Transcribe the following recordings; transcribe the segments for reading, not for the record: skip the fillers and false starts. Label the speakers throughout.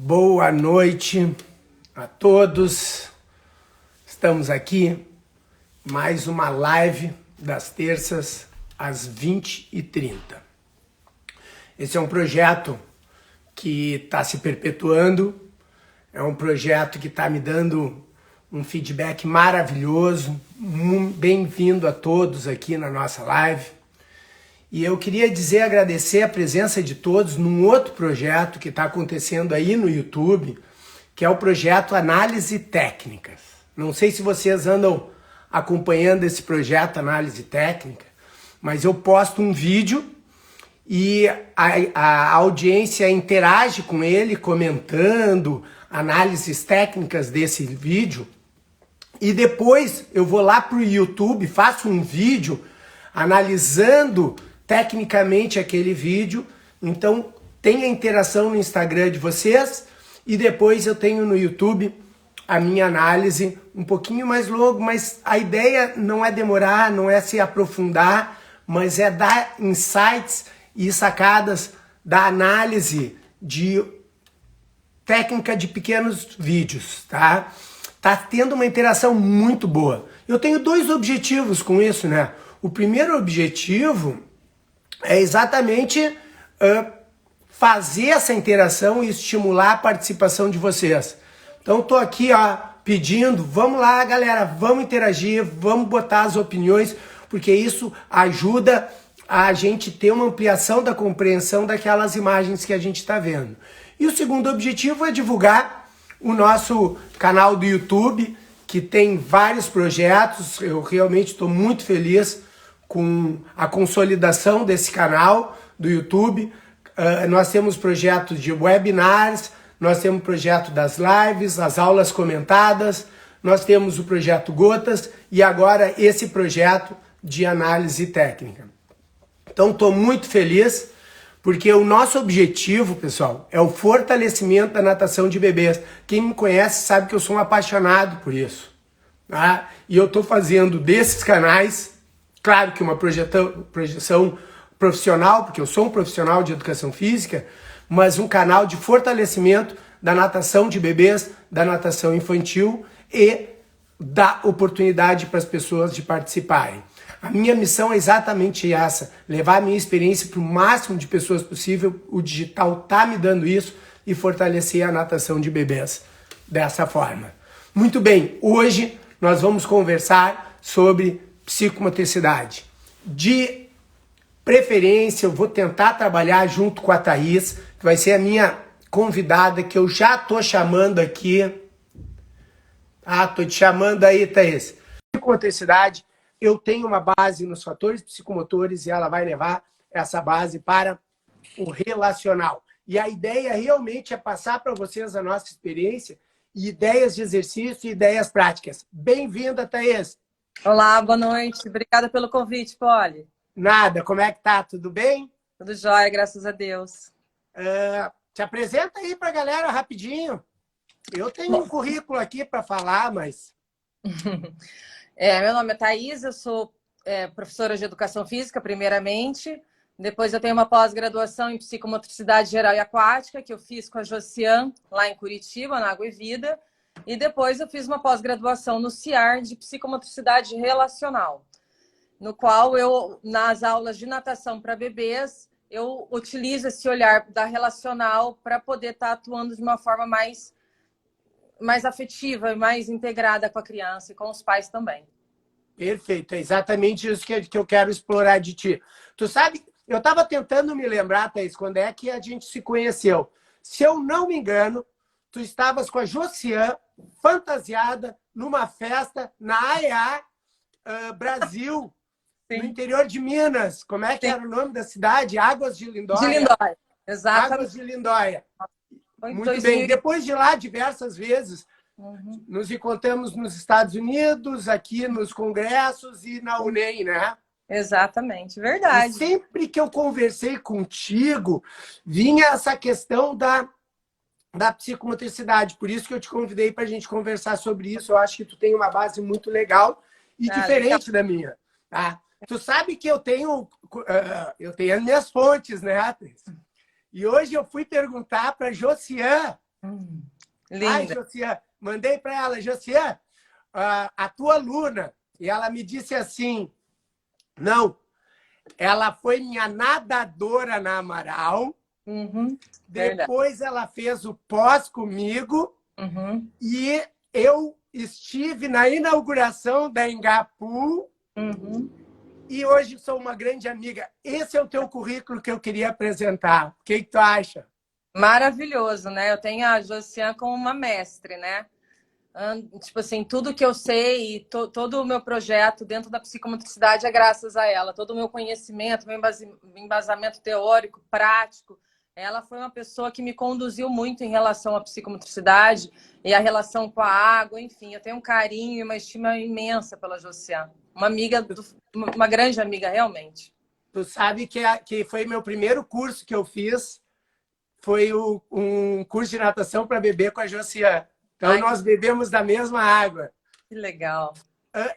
Speaker 1: Boa noite a todos. Estamos aqui, mais uma live das terças às 20h30. Esse é um projeto que está se perpetuando, é um projeto que está me dando um feedback maravilhoso. Bem-vindo a todos aqui na nossa live. E eu queria agradecer a presença de todos num outro projeto que está acontecendo aí no YouTube, que é o projeto Análise Técnicas. Não sei se vocês andam acompanhando esse projeto Análise Técnica, mas eu posto um vídeo e a audiência interage com ele, comentando análises técnicas desse vídeo. E depois eu vou lá para o YouTube, faço um vídeo analisando tecnicamente aquele vídeo. Então tem a interação no Instagram de vocês e depois eu tenho no YouTube a minha análise um pouquinho mais longo, mas a ideia não é demorar, não é se aprofundar, mas é dar insights e sacadas da análise de técnica de pequenos vídeos, tá? Tá tendo uma interação muito boa. Eu tenho dois objetivos com isso, né? O primeiro objetivo é exatamente fazer essa interação e estimular a participação de vocês. Então tô aqui pedindo, vamos lá galera, vamos interagir, vamos botar as opiniões, porque isso ajuda a gente ter uma ampliação da compreensão daquelas imagens que a gente está vendo. E o segundo objetivo é divulgar o nosso canal do YouTube, que tem vários projetos. Eu realmente estou muito feliz com a consolidação desse canal do YouTube. Nós temos projetos de webinars, nós temos o projeto das lives, as aulas comentadas, nós temos o projeto Gotas e agora esse projeto de análise técnica. Então estou muito feliz, porque o nosso objetivo, pessoal, é o fortalecimento da natação de bebês. Quem me conhece sabe que eu sou um apaixonado por isso, tá? E eu estou fazendo desses canais, claro que uma projeção profissional, porque eu sou um profissional de educação física, mas um canal de fortalecimento da natação de bebês, da natação infantil e da oportunidade para as pessoas de participarem. A minha missão é exatamente essa, levar a minha experiência para o máximo de pessoas possível. O digital está me dando isso e fortalecer a natação de bebês dessa forma. Muito bem, hoje nós vamos conversar sobre psicomotricidade. De preferência, eu vou tentar trabalhar junto com a Thaís, que vai ser a minha convidada, que eu já estou chamando aqui. Estou te chamando aí, Thaís. Psicomotricidade. Eu tenho uma base nos fatores psicomotores e ela vai levar essa base para o relacional. E a ideia realmente é passar para vocês a nossa experiência e ideias de exercício e ideias práticas. Bem-vinda, Thaís.
Speaker 2: Olá, boa noite. Obrigada pelo convite, Poli.
Speaker 1: Nada, como é que tá? Tudo bem?
Speaker 2: Tudo jóia, graças a Deus.
Speaker 1: Te apresenta aí para a galera rapidinho. Eu tenho um currículo aqui para falar, mas...
Speaker 2: Meu nome é Thaís, eu sou professora de Educação Física, primeiramente. Depois eu tenho uma pós-graduação em Psicomotricidade Geral e Aquática, que eu fiz com a Josiane, lá em Curitiba, na Água e Vida. E depois eu fiz uma pós-graduação no CIAR de Psicomotricidade Relacional, no qual eu, nas aulas de natação para bebês, eu utilizo esse olhar da relacional para poder estar atuando de uma forma mais afetiva e mais integrada com a criança e com os pais também.
Speaker 1: Perfeito, é exatamente isso que eu quero explorar de ti. Tu sabe, eu estava tentando me lembrar, Thaís, quando é que a gente se conheceu. Se eu não me engano, tu estavas com a Josiane, fantasiada, numa festa na AEA Brasil,
Speaker 2: Sim.
Speaker 1: No interior de Minas. Como é que
Speaker 2: Sim.
Speaker 1: era o nome da cidade? Águas de Lindóia?
Speaker 2: De Lindóia, exatamente.
Speaker 1: Águas de Lindóia.
Speaker 2: Foi em
Speaker 1: Muito
Speaker 2: 2000.
Speaker 1: bem. Depois de lá, diversas vezes, nos encontramos nos Estados Unidos, aqui nos congressos e na UNEM, né?
Speaker 2: Exatamente, verdade.
Speaker 1: E sempre que eu conversei contigo, vinha essa questão da psicomotricidade. Por isso que eu te convidei para a gente conversar sobre isso. Eu acho que tu tem uma base muito legal e diferente da minha. Tá? Tu sabe que eu tenho as minhas fontes, né, Atriz? E hoje eu fui perguntar para a Josiane
Speaker 2: Hum,
Speaker 1: Ai,
Speaker 2: linda.
Speaker 1: Josiane, mandei para ela, Josiane, a tua aluna. E ela me disse assim, não, ela foi minha nadadora na Amaral,
Speaker 2: Uhum, verdade.
Speaker 1: depois ela fez o pós comigo
Speaker 2: Uhum,
Speaker 1: e eu estive na inauguração da Engapu
Speaker 2: uhum.
Speaker 1: e hoje sou uma grande amiga. Esse é o teu currículo que eu queria apresentar. O que tu acha?
Speaker 2: Maravilhoso, né? Eu tenho a Josiane como uma mestre, né? Tipo assim, tudo que eu sei e todo o meu projeto dentro da psicomotricidade é graças a ela. Todo o meu conhecimento, meu embasamento teórico, prático. Ela foi uma pessoa que me conduziu muito em relação à psicomotricidade e a relação com a água, enfim. Eu tenho um carinho e uma estima imensa pela Josiane. Uma amiga, uma grande amiga, realmente.
Speaker 1: Tu sabe que foi meu primeiro curso que eu fiz, foi um curso de natação para beber com a Josiane. Então,
Speaker 2: Ai,
Speaker 1: nós bebemos da mesma água.
Speaker 2: que legal.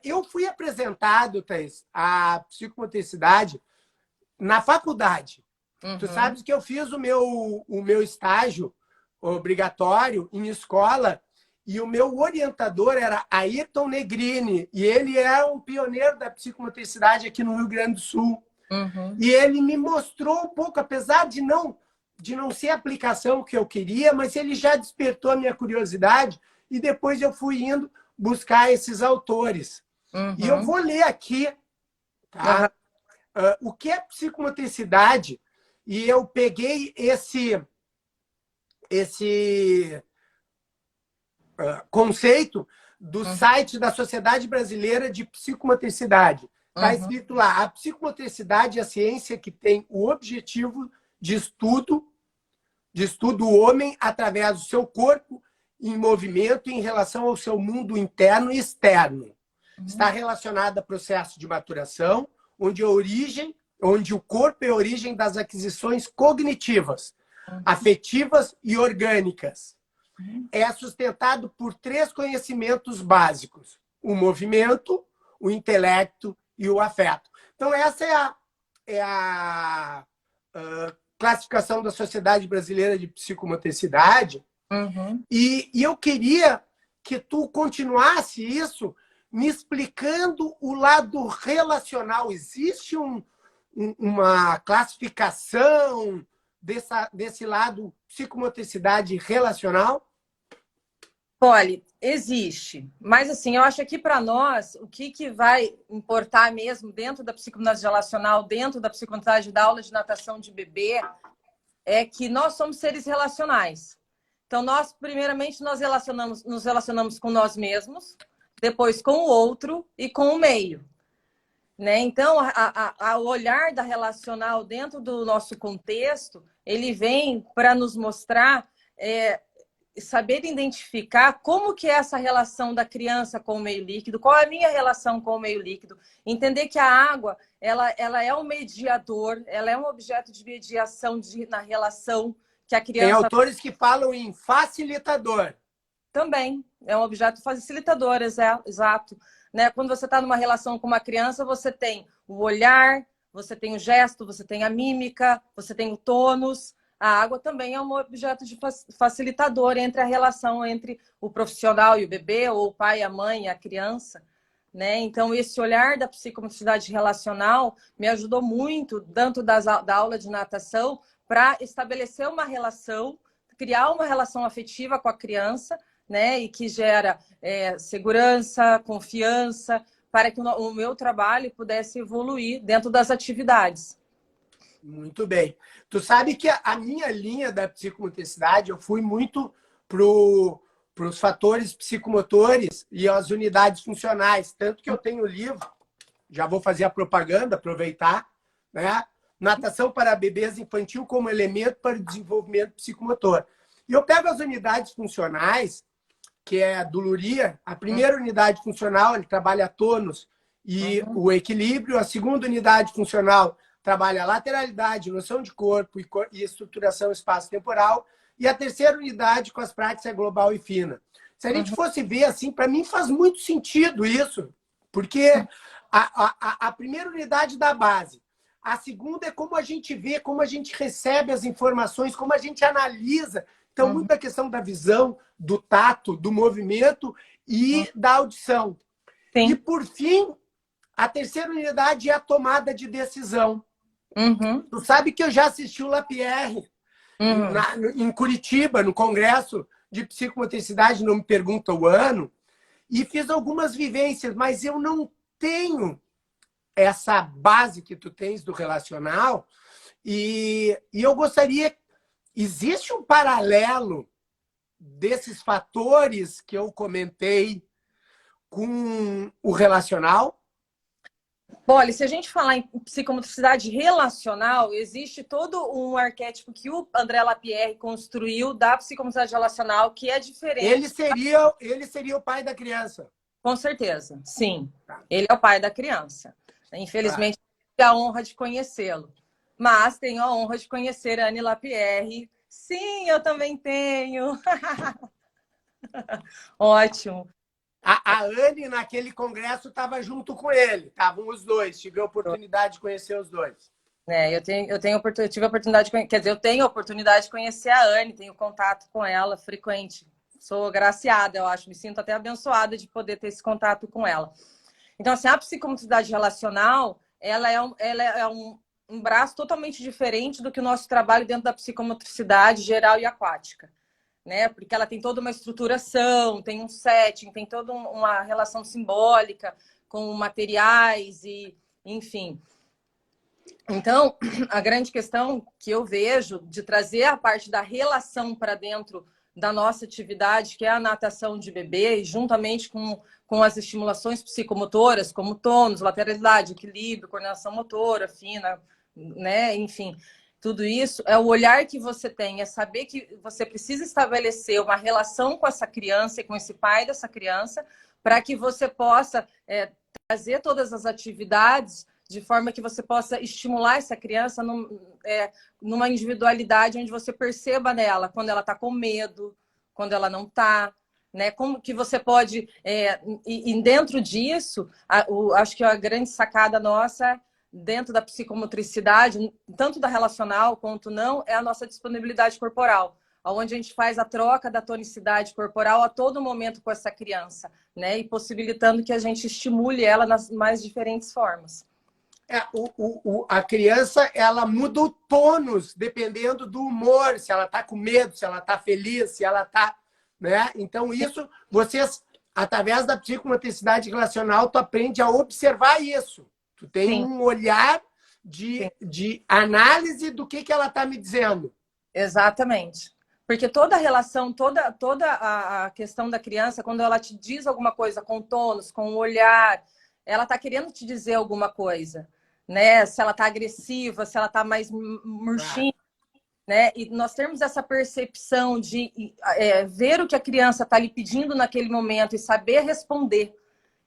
Speaker 1: Eu fui apresentado, Thais, à psicomotricidade na faculdade. Tu
Speaker 2: Uhum,
Speaker 1: sabes que eu fiz o meu estágio obrigatório em escola e o meu orientador era Ayrton Negrini e ele é um pioneiro da psicomotricidade aqui no Rio Grande do Sul.
Speaker 2: uhum.
Speaker 1: E ele me mostrou um pouco, apesar de não ser a aplicação que eu queria, mas ele já despertou a minha curiosidade e depois eu fui indo buscar esses autores. E eu
Speaker 2: Uhum.
Speaker 1: vou ler aqui,
Speaker 2: Aham.
Speaker 1: tá? O que é psicomotricidade? E eu peguei esse conceito do
Speaker 2: Uhum.
Speaker 1: site da Sociedade Brasileira de Psicomotricidade. Está
Speaker 2: Uhum.
Speaker 1: escrito lá: a psicomotricidade é a ciência que tem o objetivo de estudo do homem através do seu corpo em movimento em relação ao seu mundo interno e externo. Está
Speaker 2: Uhum.
Speaker 1: relacionada a processo de maturação, onde o corpo é a origem das aquisições cognitivas, afetivas e orgânicas.
Speaker 2: Uhum.
Speaker 1: É sustentado por 3 conhecimentos básicos: o movimento, o intelecto e o afeto. Então, essa é a classificação da Sociedade Brasileira de Psicomotricidade.
Speaker 2: Uhum.
Speaker 1: E eu queria que tu continuasse isso me explicando o lado relacional. Existe uma classificação desse lado psicomotricidade relacional?
Speaker 2: Olha, existe, mas assim, eu acho que para nós, o que vai importar mesmo dentro da psicomotricidade relacional, dentro da psicomotricidade da aula de natação de bebê, é que nós somos seres relacionais. Então, nós, primeiramente, nos relacionamos com nós mesmos, depois com o outro e com o meio. Né? Então, o olhar da relacional dentro do nosso contexto, ele vem para nos mostrar, saber identificar como que é essa relação da criança com o meio líquido, qual é a minha relação com o meio líquido, entender que a água ela é um mediador, ela é um objeto de mediação na relação que a
Speaker 1: Tem
Speaker 2: criança
Speaker 1: autores que falam em facilitador.
Speaker 2: também é um objeto facilitador, exato. Né? Quando você está numa relação com uma criança, você tem o olhar, você tem o gesto, você tem a mímica, você tem o tônus. A água também é um objeto de facilitador entre a relação entre o profissional e o bebê, ou o pai, a mãe e a criança. Né? Então, esse olhar da psicomotricidade relacional me ajudou muito, tanto da aula de natação, para estabelecer uma relação, criar uma relação afetiva com a criança, né? E que gera segurança, confiança, para que o meu trabalho pudesse evoluir dentro das atividades.
Speaker 1: Muito bem. Tu sabe que a minha linha da psicomotricidade, eu fui muito para os fatores psicomotores e as unidades funcionais. Tanto que eu tenho o livro, já vou fazer a propaganda, aproveitar, né? Natação para bebês infantil como elemento para o desenvolvimento psicomotor. E eu pego as unidades funcionais, que é a do Luria. A primeira unidade funcional, ele trabalha tônus e
Speaker 2: Uhum,
Speaker 1: o equilíbrio. A segunda unidade funcional trabalha lateralidade, noção de corpo e estruturação espaço-temporal. E a terceira unidade com as práticas global e fina. Se a gente
Speaker 2: uhum,
Speaker 1: fosse ver assim, para mim faz muito sentido isso, porque a primeira unidade da base, a segunda é como a gente vê, como a gente recebe as informações, como a gente analisa Então, muito da questão da visão, do tato, do movimento e da audição.
Speaker 2: Sim.
Speaker 1: E, por fim, a terceira unidade é a tomada de decisão. Tu sabe que eu já assisti o Lapierre em Curitiba, no Congresso de Psicomotricidade, não me pergunta o ano, e fiz algumas vivências, mas eu não tenho essa base que tu tens do relacional, e eu gostaria... Existe um paralelo desses fatores que eu comentei com o relacional?
Speaker 2: Olha, se a gente falar em psicomotricidade relacional, existe todo um arquétipo que o André Lapierre construiu da psicomotricidade relacional, que é diferente.
Speaker 1: Ele seria o pai da criança.
Speaker 2: Com certeza, sim. Ele é o pai da criança. Infelizmente, tenho a honra de conhecê-lo. Mas tenho a honra de conhecer a Anne Lapierre. Sim, eu também tenho. Ótimo.
Speaker 1: A Anne, naquele congresso, estava junto com ele. Estavam os dois. Tive a oportunidade de conhecer os dois.
Speaker 2: Eu tive a oportunidade de conhecer, quer dizer, eu tenho a oportunidade de conhecer a Anne, tenho contato com ela frequente. Sou agraciada, eu acho. Me sinto até abençoada de poder ter esse contato com ela. Então, assim, a psicomotricidade relacional, ela é um braço totalmente diferente do que o nosso trabalho dentro da psicomotricidade geral e aquática, né? Porque ela tem toda uma estruturação, tem um setting, tem toda uma relação simbólica com materiais e, enfim. Então, a grande questão que eu vejo de trazer a parte da relação para dentro da nossa atividade, que é a natação de bebê, juntamente com as estimulações psicomotoras, como tônus, lateralidade, equilíbrio, coordenação motora, fina, né? Enfim, tudo isso é o olhar que você tem, é saber que você precisa estabelecer uma relação com essa criança e com esse pai dessa criança, para que você possa trazer todas as atividades de forma que você possa estimular essa criança numa individualidade onde você perceba nela quando ela está com medo, quando ela não está, né? Como que você pode... e dentro disso, acho que a grande sacada nossa, dentro da psicomotricidade, tanto da relacional quanto não, é a nossa disponibilidade corporal, onde a gente faz a troca da tonicidade corporal a todo momento com essa criança, né? E possibilitando que a gente estimule ela nas mais diferentes formas.
Speaker 1: A criança, ela muda o tônus dependendo do humor, se ela está com medo, se ela está feliz, se ela está... Né? Então, isso, vocês, através da psicomotricidade relacional, tu aprende a observar isso. Tu tem um olhar de análise do que ela está me dizendo.
Speaker 2: Exatamente. Porque toda a relação, toda a questão da criança, quando ela te diz alguma coisa com tônus, com o olhar, ela está querendo te dizer alguma coisa, né? Se ela está agressiva, se ela está mais murchinha, né? E nós temos essa percepção de ver o que a criança está lhe pedindo naquele momento e saber responder,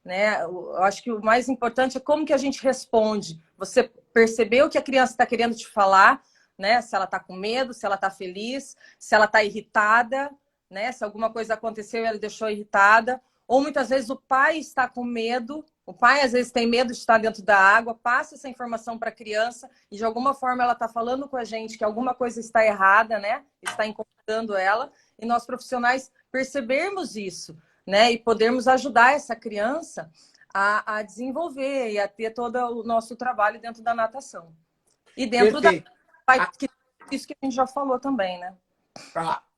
Speaker 2: né? Eu acho que o mais importante é como que a gente responde. Você perceber o que a criança está querendo te falar, né? Se ela está com medo, se ela está feliz, se ela está irritada, né? Se alguma coisa aconteceu e ela deixou irritada. Ou muitas vezes o pai está com medo, o pai às vezes tem medo de estar dentro da água, passa essa informação para a criança e de alguma forma ela está falando com a gente que alguma coisa está errada, né? Está incomodando ela. E nós profissionais percebermos isso, né? E podermos ajudar essa criança a desenvolver e a ter todo o nosso trabalho dentro da natação. E dentro isso que a gente já falou também, né?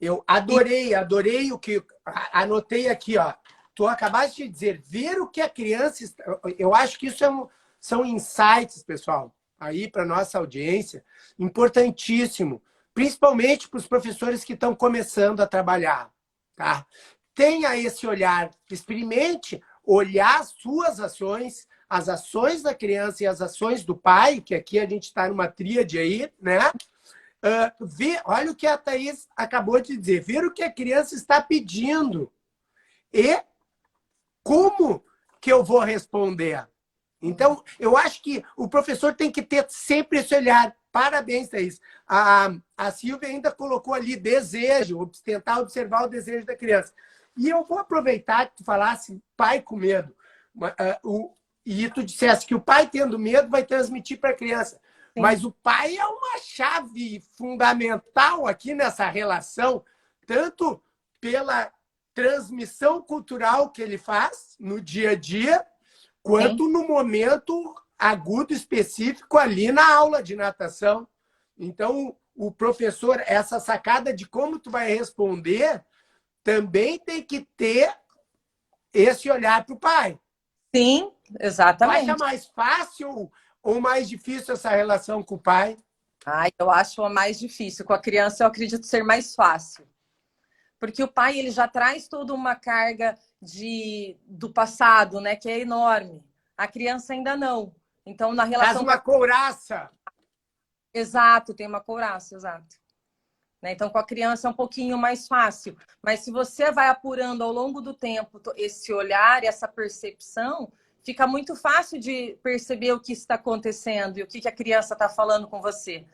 Speaker 1: Eu adorei o que... Anotei aqui, ó. Tu acabaste de dizer, ver o que a criança... Eu acho que isso são insights, pessoal, aí para nossa audiência, importantíssimo, principalmente para os professores que estão começando a trabalhar, tá? Tenha esse olhar, experimente olhar as suas ações, as ações da criança e as ações do pai, que aqui a gente está numa tríade aí, né? Olha o que a Thaís acabou de dizer, ver o que a criança está pedindo e como que eu vou responder. Então, eu acho que o professor tem que ter sempre esse olhar. Parabéns, Thaís. A Silvia ainda colocou ali desejo, tentar observar o desejo da criança. E eu vou aproveitar que tu falasse pai com medo. E tu dissesse que o pai tendo medo vai transmitir para a criança. Sim. Mas o pai é uma chave fundamental aqui nessa relação. tanto pela transmissão cultural que ele faz no dia a dia, quanto
Speaker 2: Sim.
Speaker 1: no momento agudo específico ali na aula de natação. Então, o professor, essa sacada de como tu vai responder, também tem que ter esse olhar para o pai.
Speaker 2: Sim,
Speaker 1: Tu acha
Speaker 2: exatamente.
Speaker 1: mais fácil ou mais difícil essa relação com o pai?
Speaker 2: Ai, eu acho a mais difícil. Com a criança, eu acredito ser mais fácil. Porque o pai ele já traz toda uma carga do passado, né, que é enorme. A criança ainda não. Então, na
Speaker 1: Traz
Speaker 2: relação com
Speaker 1: uma
Speaker 2: a...
Speaker 1: couraça.
Speaker 2: Exato, tem uma couraça, exato. Né? Então, com a criança é um pouquinho mais fácil. Mas se você vai apurando ao longo do tempo esse olhar, essa percepção, fica muito fácil de perceber o que está acontecendo e o que a criança está falando com você.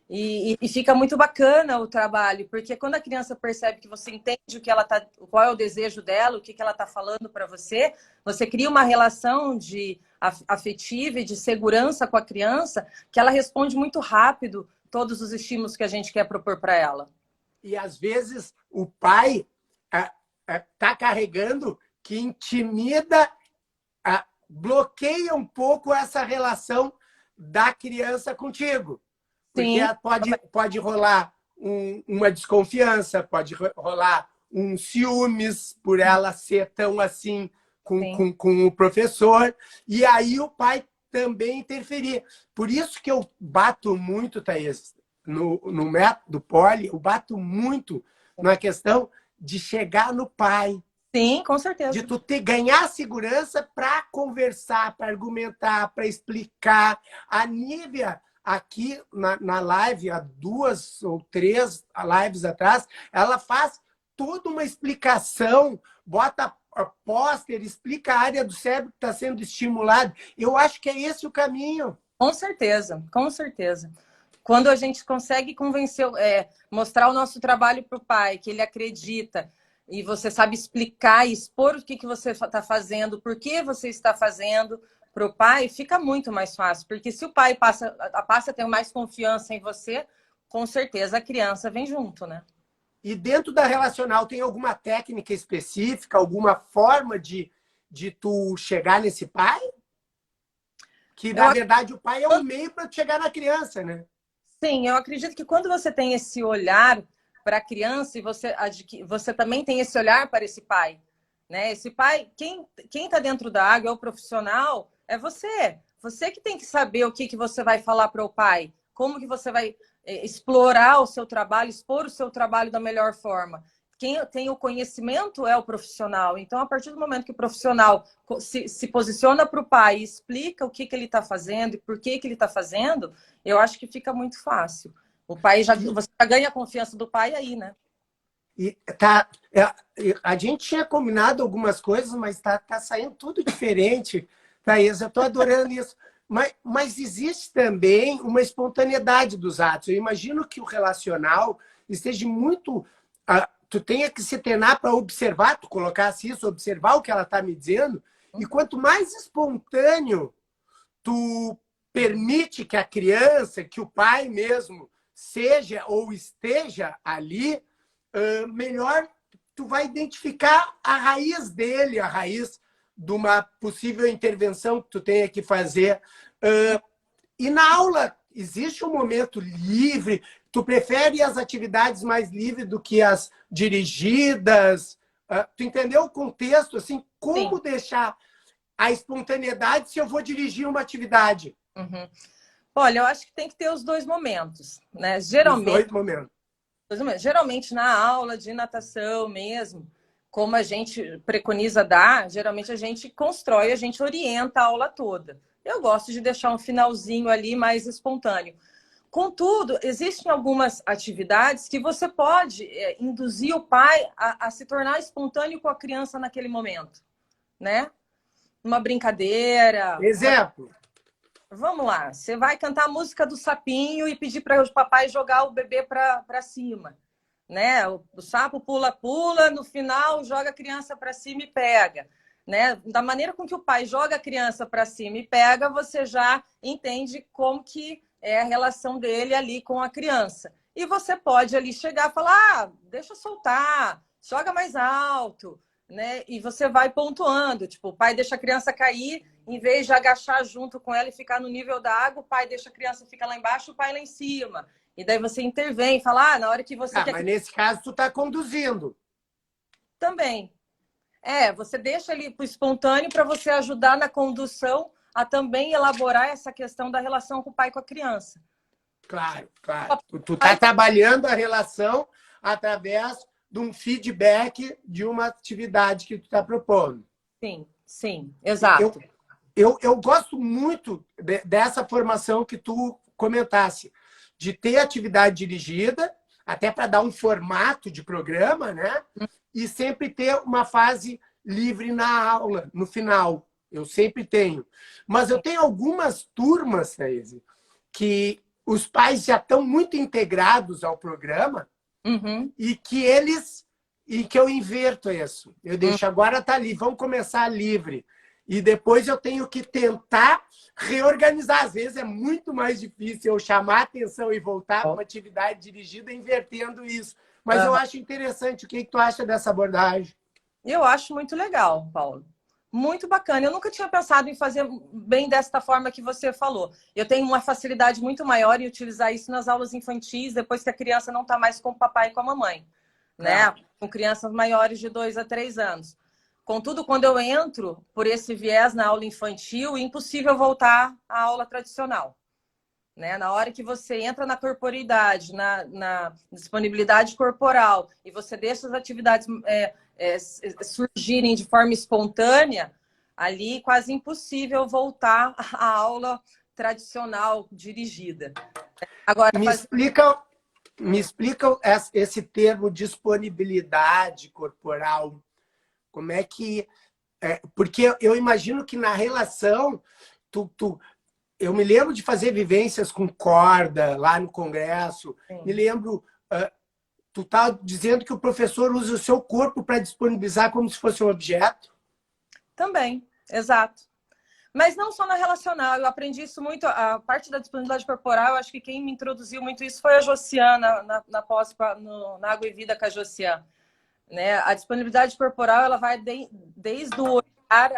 Speaker 2: E fica muito bacana o trabalho, porque quando a criança percebe que você entende o que ela tá, qual é o desejo dela, o que ela está falando para você, você cria uma relação de afetiva e de segurança com a criança, que ela responde muito rápido todos os estímulos que a gente quer propor para ela.
Speaker 1: E às vezes o pai está carregando que intimida, bloqueia um pouco essa relação da criança contigo. Porque
Speaker 2: Sim,
Speaker 1: pode rolar uma desconfiança, pode rolar um ciúmes por ela ser tão assim com o professor, e aí o pai também interferir. Por isso que eu bato muito, Thaís, no método Poli, eu bato muito na questão de chegar no pai,
Speaker 2: sim, com
Speaker 1: de
Speaker 2: certeza.
Speaker 1: tu ganhar segurança para conversar, para argumentar, para explicar. A Nívia, aqui na live, há 2 ou 3 lives atrás, ela faz toda uma explicação, bota póster, explica a área do cérebro que está sendo estimulada. Eu acho que é esse o caminho.
Speaker 2: Com certeza, com certeza. Quando a gente consegue convencer, mostrar o nosso trabalho para o pai, que ele acredita, e você sabe explicar e expor o que você está fazendo, por que você está fazendo para o pai, fica muito mais fácil. Porque se o pai passa a ter mais confiança em você, com certeza a criança vem junto, né?
Speaker 1: E dentro da relacional, tem alguma técnica específica, alguma forma de tu chegar nesse pai? Que,
Speaker 2: Eu
Speaker 1: na verdade, o pai é um meio para chegar na criança, né?
Speaker 2: Sim, eu acredito que quando você tem esse olhar para a criança e você também tem esse olhar para esse pai, né? Esse pai, quem está dentro da água é o profissional, é você. Você que tem que saber o que você vai falar para o pai, como que você vai explorar o seu trabalho, expor o seu trabalho da melhor forma. Quem tem o conhecimento é o profissional. Então, a partir do momento que o profissional se posiciona para o pai e explica o que ele está fazendo e por que ele está fazendo, eu acho que fica muito fácil. O pai você já ganha a confiança do pai aí, né?
Speaker 1: E a gente tinha combinado algumas coisas, mas tá saindo tudo diferente, Thaís. Eu estou adorando isso. Mas existe também uma espontaneidade dos atos. Eu imagino que o relacional esteja muito. Tu tenha que se treinar para observar, tu colocasse isso, observar o que ela está me dizendo, e quanto mais espontâneo tu permite que a criança, que o pai mesmo seja ou esteja ali, melhor tu vai identificar a raiz dele, a raiz de uma possível intervenção que tu tenha que fazer. E na aula existe um momento livre? Tu prefere as atividades mais livres do que as dirigidas? Tu entendeu o contexto? Assim,
Speaker 2: Sim.
Speaker 1: como deixar a espontaneidade se eu vou dirigir uma atividade?
Speaker 2: Uhum. Olha, eu acho que tem que ter os dois momentos, né?
Speaker 1: Os dois momentos.
Speaker 2: Geralmente na aula de natação mesmo, como a gente preconiza dar, geralmente a gente constrói, a gente orienta a aula toda. Eu gosto de deixar um finalzinho ali mais espontâneo. Contudo, existem algumas atividades que você pode induzir o pai a se tornar espontâneo com a criança naquele momento, né? Uma brincadeira.
Speaker 1: Exemplo.
Speaker 2: Vamos lá, você vai cantar a música do sapinho e pedir para o papai jogar o bebê para cima, né? O sapo pula, pula, no final joga a criança para cima e pega, né? Da maneira com que o pai joga a criança para cima e pega, você já entende como que é a relação dele ali com a criança. E você pode ali chegar e falar, deixa eu soltar, joga mais alto, né? E você vai pontuando. Tipo, o pai deixa a criança cair, em vez de agachar junto com ela e ficar no nível da água, o pai deixa a criança ficar lá embaixo, o pai lá em cima. E daí você intervém, fala, na hora que você quer...
Speaker 1: Mas nesse caso tu tá conduzindo.
Speaker 2: Também. Você deixa ali para o espontâneo para você ajudar na condução a também elaborar essa questão da relação com o pai e com a criança.
Speaker 1: Claro, claro. Tu tá trabalhando a relação através de um feedback de uma atividade que tu está propondo.
Speaker 2: Sim, sim, exato.
Speaker 1: Eu gosto muito dessa formação que tu comentasse, de ter atividade dirigida, até para dar um formato de programa, né? E sempre ter uma fase livre na aula, no final. Eu sempre tenho. Mas eu tenho algumas turmas, Thaís, que os pais já estão muito integrados ao programa e que eu inverto isso. Eu deixo, agora tá ali, vamos começar livre. E depois eu tenho que tentar reorganizar. Às vezes é muito mais difícil eu chamar a atenção e voltar para uma atividade dirigida invertendo isso. Mas eu acho interessante. O que tu acha dessa abordagem?
Speaker 2: Eu acho muito legal, Paulo. Muito bacana. Eu nunca tinha pensado em fazer bem desta forma que você falou. Eu tenho uma facilidade muito maior em utilizar isso nas aulas infantis, depois que a criança não está mais com o papai e com a mamãe, né? Com crianças maiores de 2 a 3 anos. Contudo, quando eu entro por esse viés na aula infantil, é impossível voltar à aula tradicional. Né? Na hora que você entra na corporeidade, na disponibilidade corporal, e você deixa as atividades surgirem de forma espontânea, ali quase impossível voltar à aula tradicional dirigida. Agora,
Speaker 1: me explica esse termo disponibilidade corporal. Como é que... porque eu imagino que na relação... Eu me lembro de fazer vivências com corda lá no congresso. Sim. Me lembro... tu está dizendo que o professor usa o seu corpo para disponibilizar como se fosse um objeto?
Speaker 2: Também, exato. Mas não só na relacional. Eu aprendi isso muito. A parte da disponibilidade corporal, eu acho que quem me introduziu muito isso foi a Josiana, na Água e Vida com a Josiana. Né? A disponibilidade corporal ela vai desde o olhar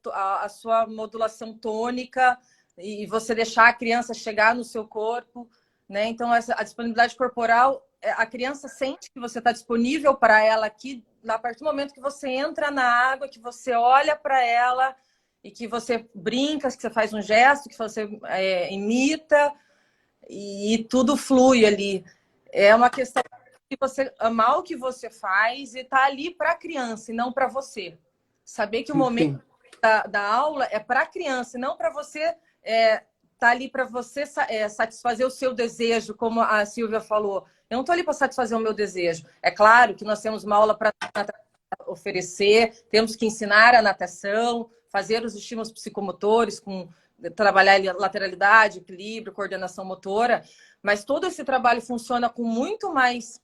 Speaker 2: a sua modulação tônica e você deixar a criança chegar no seu corpo. Né? Então, a disponibilidade corporal, a criança sente que você está disponível para ela aqui, a partir do momento que você entra na água, que você olha para ela e que você brinca, que você faz um gesto, que você imita e tudo flui ali. É uma questão de você amar o que você faz e estar ali para a criança e não para você. Saber que o momento da aula é para a criança e não para você... tá ali para você satisfazer o seu desejo, como a Silvia falou. Eu não estou ali para satisfazer o meu desejo. É claro que nós temos uma aula para oferecer, temos que ensinar a natação, fazer os estímulos psicomotores, trabalhar lateralidade, equilíbrio, coordenação motora, mas todo esse trabalho funciona com muito mais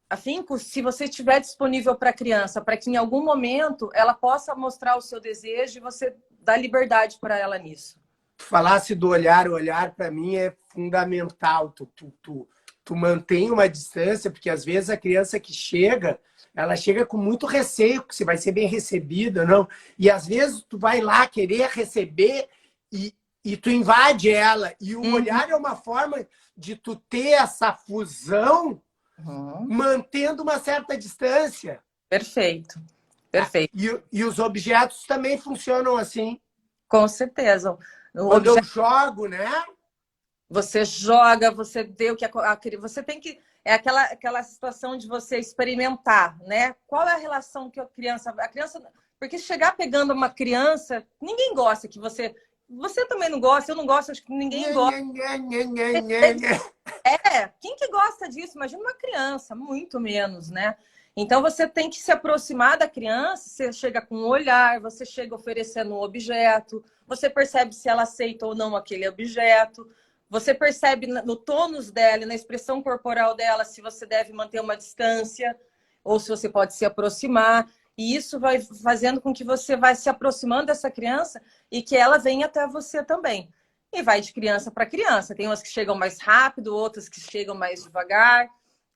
Speaker 2: afinco se você estiver disponível para a criança, para que em algum momento ela possa mostrar o seu desejo e você dá liberdade para ela nisso.
Speaker 1: Falasse do olhar, o olhar para mim é fundamental. Tu mantém uma distância, porque às vezes a criança que chega, ela chega com muito receio, que você vai ser bem recebida, não? E às vezes tu vai lá querer receber e tu invade ela. E o olhar é uma forma de tu ter essa fusão, mantendo uma certa distância.
Speaker 2: Perfeito, perfeito.
Speaker 1: E os objetos também funcionam assim.
Speaker 2: Com certeza.
Speaker 1: Quando eu jogo, né?
Speaker 2: Você joga, você vê o que você tem que... É aquela situação de você experimentar, né? Qual é a relação que a criança... Porque chegar pegando uma criança, ninguém gosta que você... Você também não gosta, eu não gosto, acho que ninguém gosta. Quem que gosta disso? Imagina uma criança, muito menos, né? Então, você tem que se aproximar da criança, você chega com um olhar, você chega oferecendo um objeto, você percebe se ela aceita ou não aquele objeto, você percebe no tônus dela, na expressão corporal dela, se você deve manter uma distância ou se você pode se aproximar. E isso vai fazendo com que você vai se aproximando dessa criança e que ela venha até você também. e vai de criança para criança. Tem umas que chegam mais rápido, outras que chegam mais devagar.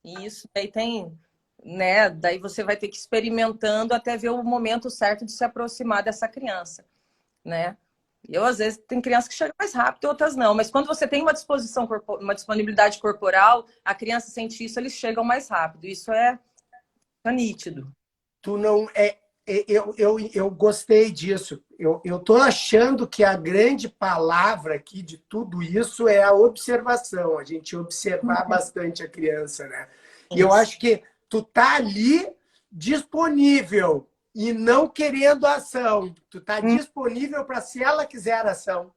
Speaker 2: E isso aí tem, né? Daí você vai ter que ir experimentando até ver o momento certo de se aproximar dessa criança, né? Eu, às vezes, tem crianças que chegam mais rápido, outras não. Mas quando você tem uma disposição, uma disponibilidade corporal, a criança sente isso, eles chegam mais rápido. Isso é nítido.
Speaker 1: Tu não é. Eu gostei disso. Eu tô achando que a grande palavra aqui de tudo isso é a observação. A gente observar bastante a criança, né? E eu acho que tu tá ali disponível e não querendo ação. Tu tá disponível para se ela quiser ação.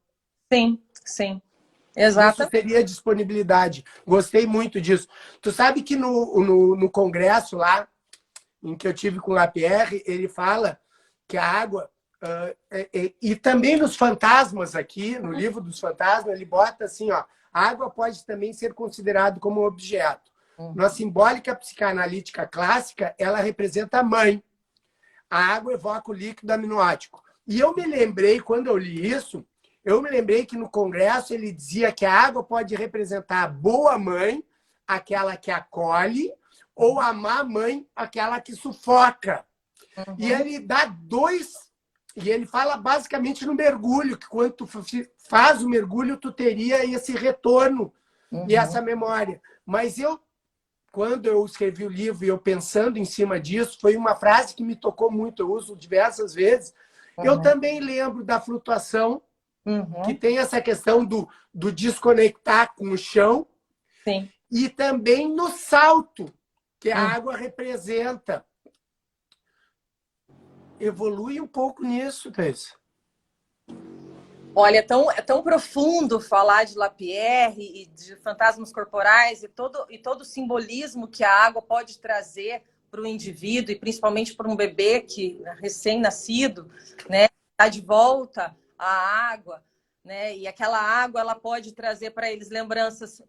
Speaker 2: Sim, sim.
Speaker 1: Isso
Speaker 2: Exatamente.
Speaker 1: seria disponibilidade. Gostei muito disso. Tu sabe que no congresso lá, em que eu tive com o Lapierre, ele fala que a água... e também nos fantasmas aqui, no livro dos fantasmas, ele bota assim, ó, a água pode também ser considerado como objeto. Na simbólica psicanalítica clássica, ela representa a mãe. A água evoca o líquido aminoático. E eu me lembrei, quando eu li isso, eu me lembrei que no congresso ele dizia que a água pode representar a boa mãe, aquela que acolhe, ou a má mãe, aquela que sufoca. E ele dá dois... E ele fala basicamente no mergulho, que quando tu faz o mergulho, tu teria esse retorno e essa memória. Mas quando eu escrevi o livro e eu pensando em cima disso, foi uma frase que me tocou muito, eu uso diversas vezes. Eu também lembro da flutuação, que tem essa questão do desconectar com o chão.
Speaker 2: Sim.
Speaker 1: E também no salto, que a água representa. Evolui um pouco nisso, Thais.
Speaker 2: Olha, é tão profundo falar de Lapierre e de fantasmas corporais e todo o simbolismo que a água pode trazer para o indivíduo e principalmente para um bebê que recém-nascido, né, está de volta à água, né, e aquela água ela pode trazer para eles lembranças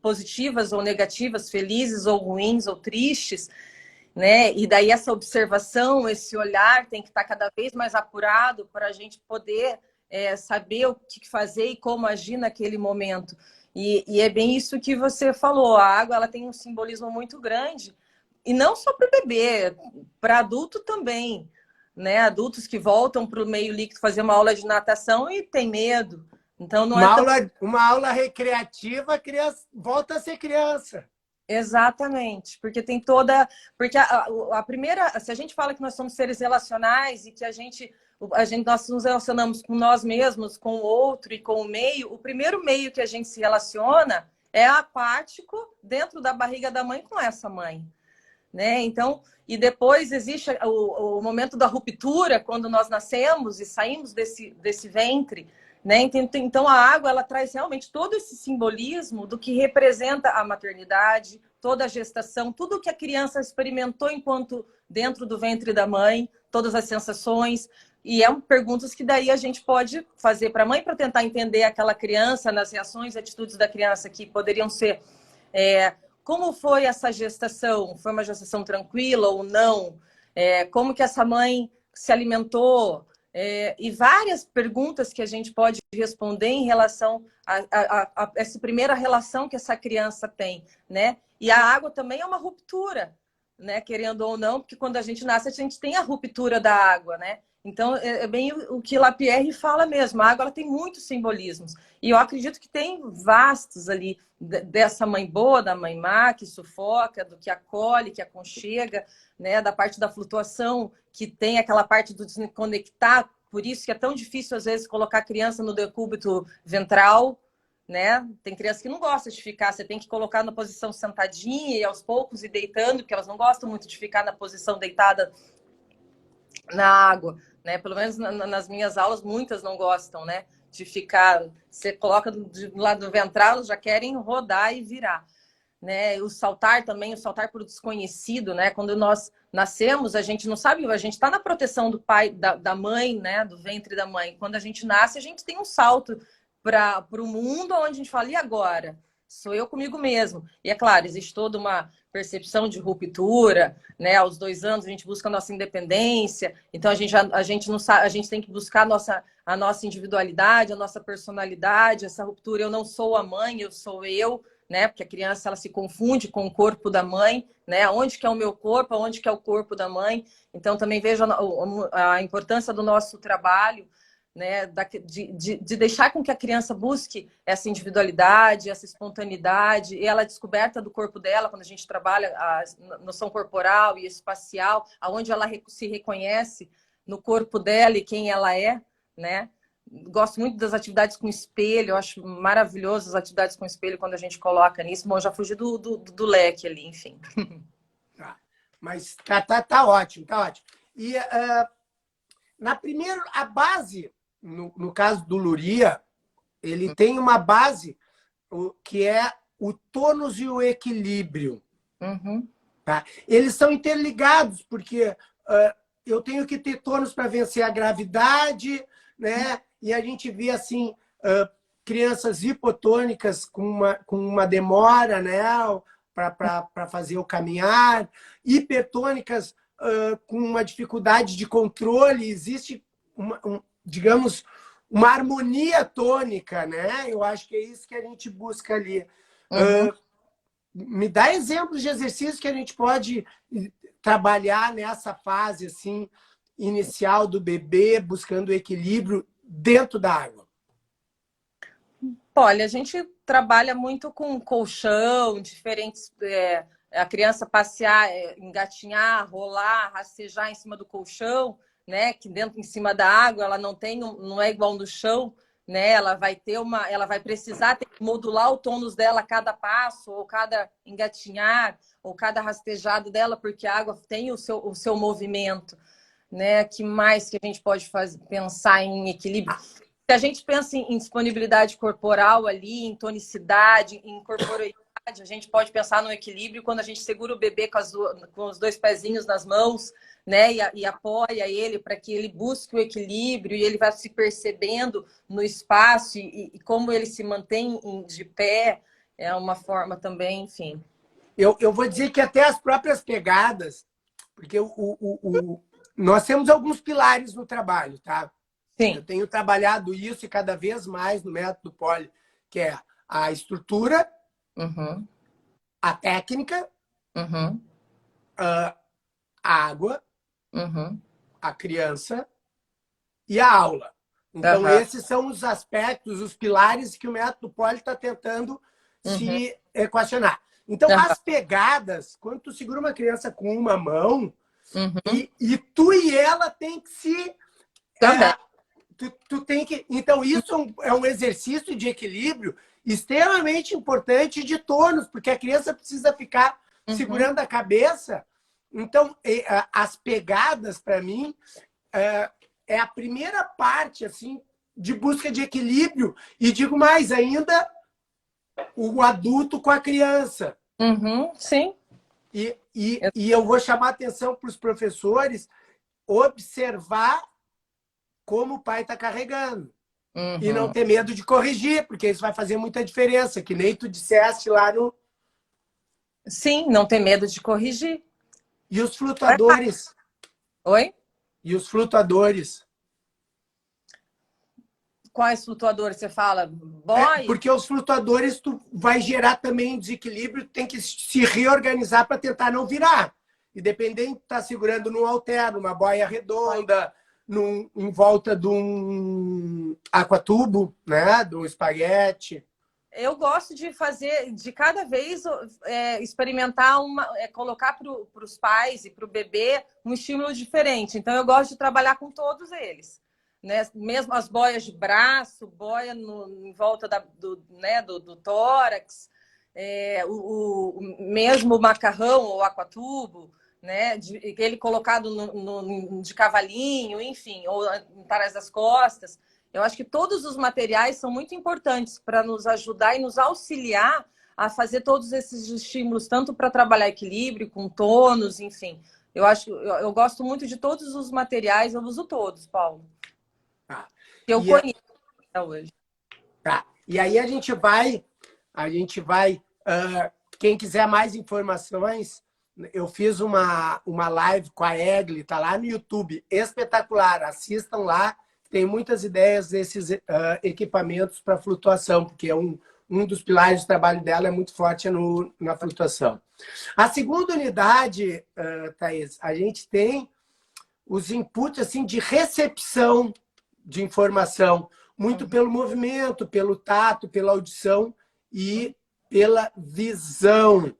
Speaker 2: positivas ou negativas, felizes ou ruins ou tristes, né? E daí essa observação, esse olhar tem que estar cada vez mais apurado para a gente poder saber o que fazer e como agir naquele momento. E é bem isso que você falou, a água ela tem um simbolismo muito grande, e não só para o bebê, para adulto também, né? Adultos que voltam para o meio líquido fazer uma aula de natação e tem medo. Então não
Speaker 1: uma aula recreativa, a criança volta a ser criança.
Speaker 2: Exatamente, porque tem porque a primeira, se a gente fala que nós somos seres relacionais e que nós nos relacionamos com nós mesmos, com o outro e com o meio primeiro meio que a gente se relaciona é aquático dentro da barriga da mãe com essa mãe, né? Então, e depois existe o momento da ruptura, quando nós nascemos e saímos desse ventre, né? Então, a água ela traz realmente todo esse simbolismo do que representa a maternidade, toda a gestação, tudo que a criança experimentou enquanto dentro do ventre da mãe, todas as sensações. E perguntas que daí a gente pode fazer para a mãe para tentar entender aquela criança, nas reações e atitudes da criança que poderiam ser... como foi essa gestação? Foi uma gestação tranquila ou não? Como que essa mãe se alimentou? E várias perguntas que a gente pode responder em relação a essa primeira relação que essa criança tem, né? E a água também é uma ruptura, né? Querendo ou não, porque quando a gente nasce, a gente tem a ruptura da água, né? Então, é bem o que Lapierre fala mesmo. A água ela tem muitos simbolismos. E eu acredito que tem vastos ali dessa mãe boa, da mãe má, que sufoca, do que acolhe, que aconchega, né? Da parte da flutuação, que tem aquela parte do desconectar. Por isso que é tão difícil, às vezes, colocar a criança no decúbito ventral, né? Tem criança que não gosta de ficar, você tem que colocar na posição sentadinha e aos poucos ir deitando, porque elas não gostam muito de ficar na posição deitada na água, né? Pelo menos nas minhas aulas, muitas não gostam, né? De ficar, você coloca do lado do ventral, elas já querem rodar e virar, né? O saltar também, o saltar para o desconhecido, né? Quando nós nascemos, a gente não sabe, a gente está na proteção do pai, da mãe, né? Do ventre da mãe. Quando a gente nasce, a gente tem um salto para o mundo onde a gente fala, e agora? sou eu comigo mesmo. E é claro, existe toda uma percepção de ruptura, né? Aos 2 anos a gente busca a nossa independência, então a gente não sabe, a gente tem que buscar a nossa individualidade, a nossa personalidade, essa ruptura. Eu não sou a mãe, eu sou eu, né? Porque a criança ela se confunde com o corpo da mãe, né? Onde que é o meu corpo, onde que é o corpo da mãe. Então também vejo a importância do nosso trabalho, né, de deixar com que a criança busque essa individualidade, essa espontaneidade, e ela descoberta do corpo dela, quando a gente trabalha a noção corporal e espacial, aonde ela se reconhece no corpo dela e quem ela é, né? Gosto muito das atividades com espelho, eu acho maravilhoso as atividades com espelho quando a gente coloca nisso. Bom, já fugi do leque ali, enfim.
Speaker 1: Tá. Mas tá ótimo, tá ótimo. E na primeira, a base, no caso do Luria, ele tem uma base que é o tônus e o equilíbrio.
Speaker 2: Uhum.
Speaker 1: Tá? Eles são interligados, porque eu tenho que ter tônus para vencer a gravidade, né? E a gente vê assim crianças hipotônicas com uma demora, né? Para fazer o caminhar, hipertônicas com uma dificuldade de controle. Existe digamos, uma harmonia tônica, né? Eu acho que é isso que a gente busca ali.
Speaker 2: Uhum.
Speaker 1: Me dá exemplos de exercícios que a gente pode trabalhar nessa fase assim inicial do bebê, buscando equilíbrio dentro da água.
Speaker 2: Olha, a gente trabalha muito com colchão, diferentes. A criança passear, engatinhar, rolar, rastejar em cima do colchão, né? Que dentro, em cima da água, ela não é igual no chão, né? Ela vai precisar ter que modular o tônus dela a cada passo, ou cada engatinhar, ou cada rastejado dela, porque a água tem o seu movimento, né? Que mais que a gente pode pensar em equilíbrio? Se a gente pensa em disponibilidade corporal ali, em tonicidade, em corporeidade, a gente pode pensar no equilíbrio quando a gente segura o bebê com os 2 pezinhos nas mãos, né? E apoia ele para que ele busque o equilíbrio e ele vai se percebendo no espaço e como ele se mantém de pé. É uma forma também, enfim.
Speaker 1: Eu vou dizer que até as próprias pegadas, porque nós temos alguns pilares no trabalho, tá? Eu
Speaker 2: Sim.
Speaker 1: tenho trabalhado isso e cada vez mais no método Poli, que é a estrutura,
Speaker 2: Uhum.
Speaker 1: a técnica,
Speaker 2: Uhum.
Speaker 1: a água,
Speaker 2: Uhum.
Speaker 1: a criança e a aula. Então,
Speaker 2: Uhum.
Speaker 1: esses são os aspectos, os pilares que o método Poli está tentando
Speaker 2: Uhum.
Speaker 1: se equacionar. Então,
Speaker 2: Uhum.
Speaker 1: as pegadas, quando tu segura uma criança com uma mão,
Speaker 2: Uhum.
Speaker 1: e tu e ela tem que se...
Speaker 2: Também.
Speaker 1: Tu tem que... Então, isso é um exercício de equilíbrio extremamente importante de tônus, porque a criança precisa ficar
Speaker 2: Uhum.
Speaker 1: segurando a cabeça. Então, as pegadas, para mim, é a primeira parte assim de busca de equilíbrio. E digo mais ainda, o adulto com a criança.
Speaker 2: Uhum. Sim.
Speaker 1: E eu vou chamar a atenção para os professores observar como o pai está carregando. E não
Speaker 2: Uhum.
Speaker 1: ter medo de corrigir, porque isso vai fazer muita diferença, que nem tu disseste lá no...
Speaker 2: Sim, não ter medo de corrigir.
Speaker 1: E os flutuadores?
Speaker 2: Oi?
Speaker 1: E os flutuadores?
Speaker 2: Quais flutuadores você fala? Boy?
Speaker 1: Porque os flutuadores tu vai gerar também desequilíbrio, tem que se reorganizar para tentar não virar. E dependendo, tá segurando num halter, numa boia redonda, em volta de um aquatubo, né? De um espaguete.
Speaker 2: Eu gosto de fazer, de cada vez experimentar colocar para os pais e para o bebê um estímulo diferente. Então, eu gosto de trabalhar com todos eles. Né? Mesmo as boias de braço, boia em volta do tórax, mesmo o macarrão ou aquatubo, né? Ele colocado de cavalinho, enfim, ou atrás das costas. Eu acho que todos os materiais são muito importantes para nos ajudar e nos auxiliar a fazer todos esses estímulos, tanto para trabalhar equilíbrio, com tônus, enfim. Eu gosto muito de todos os materiais, eu uso todos, Paulo.
Speaker 1: Tá.
Speaker 2: Que eu
Speaker 1: E,
Speaker 2: conheço até hoje.
Speaker 1: tá. E aí a gente vai A gente vai... quem quiser mais informações, eu fiz uma live com a Egli, tá lá no YouTube, espetacular. Assistam lá, tem muitas ideias desses equipamentos para flutuação, porque é um dos pilares do trabalho dela é muito forte na flutuação. A segunda unidade, Thaís, a gente tem os inputs assim, de recepção de informação, muito pelo movimento, pelo tato, pela audição e pela visão.